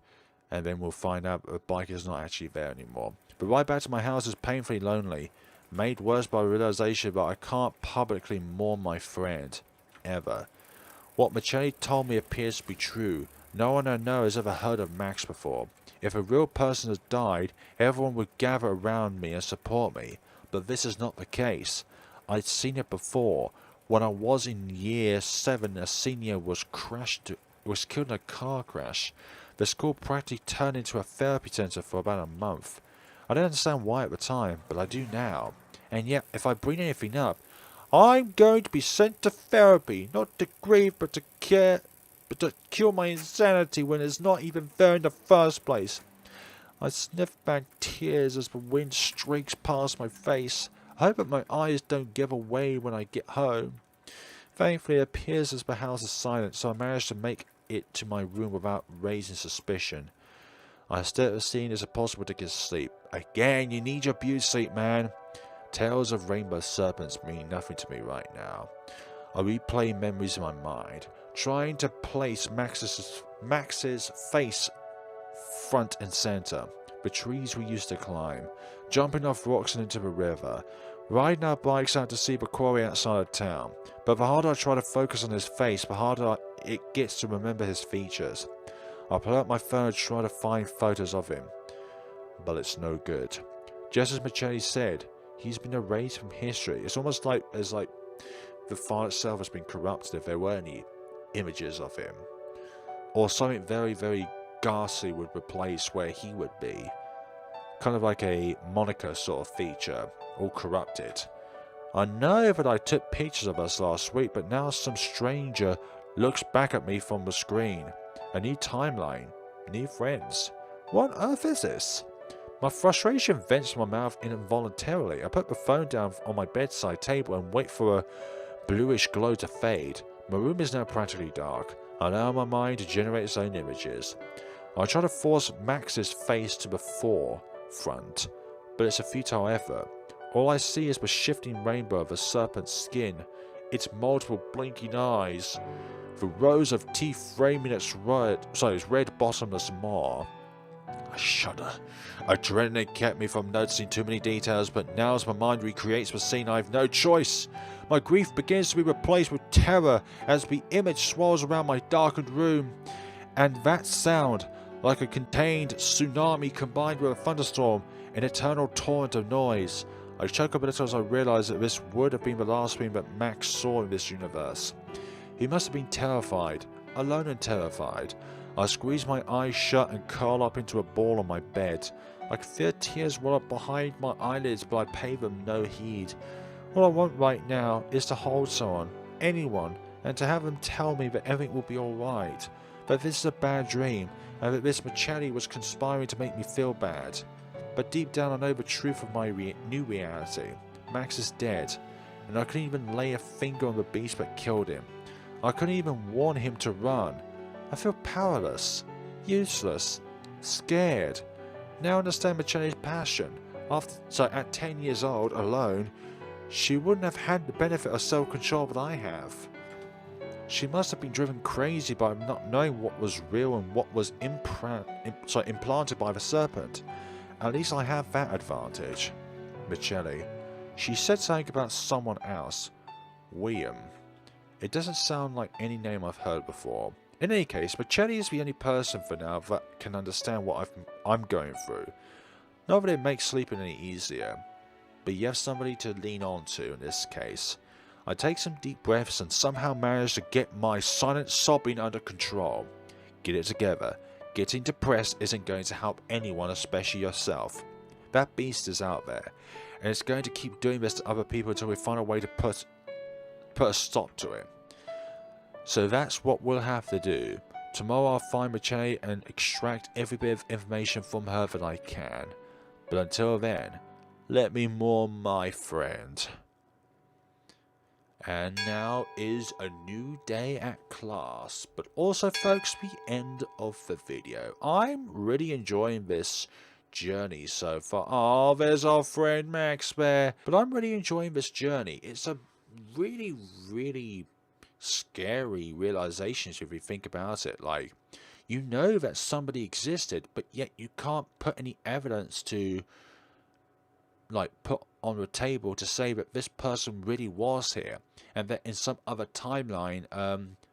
And then we'll find out that the bike is not actually there anymore. The ride back to my house is painfully lonely. Made worse by the realization that I can't publicly mourn my friend. Ever. What Michelli told me appears to be true. No one I know has ever heard of Max before. If a real person has died, everyone would gather around me and support me. But this is not the case. I'd seen it before. When I was in year 7, a senior was killed in a car crash. The school practically turned into a therapy centre for about a month. I didn't understand why at the time, but I do now. And yet, if I bring anything up, I'm going to be sent to therapy, not to grieve, but to cure my insanity when it's not even there in the first place. I sniff back tears as the wind streaks past my face. I hope that my eyes don't give away when I get home. Thankfully, it appears as the house is silent, so I managed to make it to my room without raising suspicion. I stare at the scene as impossible to get sleep. Again, you need your beauty sleep, man. Tales of rainbow serpents mean nothing to me right now. I replay memories in my mind, trying to place Max's face front and center. The trees we used to climb, jumping off rocks and into the river, riding our bikes out to see the quarry outside of town. But the harder I try to focus on his face, the harder it gets to remember his features. I pull out my phone and try to find photos of him, but it's no good. Just as Michelli said, he's been erased from history. It's almost like the file itself has been corrupted if there were any images of him. Or something very, very ghastly would replace where he would be. Kind of like a Monica sort of feature, all corrupted. I know that I took pictures of us last week, but now some stranger looks back at me from the screen. A new timeline, new friends. What on earth is this? My frustration vents from my mouth involuntarily. I put the phone down on my bedside table and wait for a bluish glow to fade. My room is now practically dark. I allow my mind to generate its own images. I try to force Max's face to the forefront, but it's a futile effort. All I see is the shifting rainbow of a serpent's skin, its multiple blinking eyes, the rows of teeth framing its red bottomless maw. I shudder. Adrenaline kept me from noticing too many details, but now as my mind recreates the scene, I have no choice. My grief begins to be replaced with terror as the image swirls around my darkened room, and that sound, like a contained tsunami combined with a thunderstorm, an eternal torrent of noise. I choke up a little as I realize that this would have been the last thing that Max saw in this universe. He must have been terrified, alone and terrified. I squeeze my eyes shut and curl up into a ball on my bed. I can feel tears well up behind my eyelids, but I pay them no heed. All I want right now is to hold someone, anyone, and to have them tell me that everything will be alright, that this is a bad dream, and that this Machete was conspiring to make me feel bad. But deep down I know the truth of my new reality. Max is dead, and I couldn't even lay a finger on the beast that killed him. I couldn't even warn him to run. I feel powerless, useless, scared. Now I understand Machete's passion. At 10 years old, alone, she wouldn't have had the benefit of self-control that I have. She must have been driven crazy by not knowing what was real and what was implanted by the Serpent. At least I have that advantage. Machete. She said something about someone else. William. It doesn't sound like any name I've heard before. In any case, Machete is the only person for now that can understand what I'm going through. Not that it makes sleeping any easier, but you have somebody to lean on to in this case. I take some deep breaths and somehow manage to get my silent sobbing under control. Get it together. Getting depressed isn't going to help anyone, especially yourself. That beast is out there, and it's going to keep doing this to other people until we find a way to put a stop to it. So that's what we'll have to do. Tomorrow I'll find Machete and extract every bit of information from her that I can. But until then, let me mourn my friend. And now is a new day at class, but also folks, the end of the video. I'm really enjoying this journey so far. Oh, there's our friend Max there. But I'm really enjoying this journey. It's a really scary realization if you think about it. Like, you know that somebody existed, but yet you can't put any evidence to put on the table to say that this person really was here, and that in some other timeline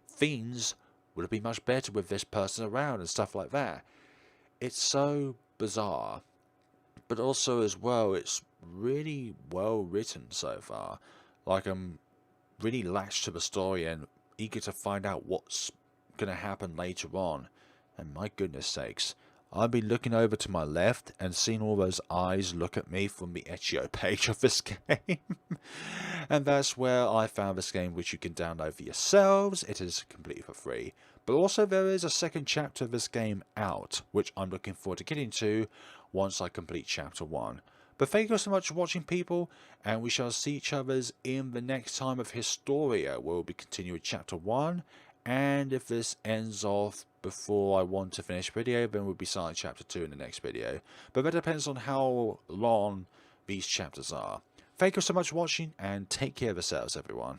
things would have been much better with this person around and stuff like that. It's so bizarre, but also as well it's really well written so far. Like, I'm really latched to the story and eager to find out what's gonna happen later on. And my goodness sakes, I've been looking over to my left and seeing all those eyes look at me from the Itch.io page of this game. And that's where I found this game, which you can download for yourselves. It is completely for free. But also there is a second chapter of this game out, which I'm looking forward to getting to once I complete chapter 1. But thank you so much for watching, people, and we shall see each other's in the next time of Historia, where we'll be continuing chapter 1, and if this ends off before I want to finish the video, then we'll be starting chapter 2 in the next video. But that depends on how long these chapters are. Thank you so much for watching, and take care of yourselves, everyone.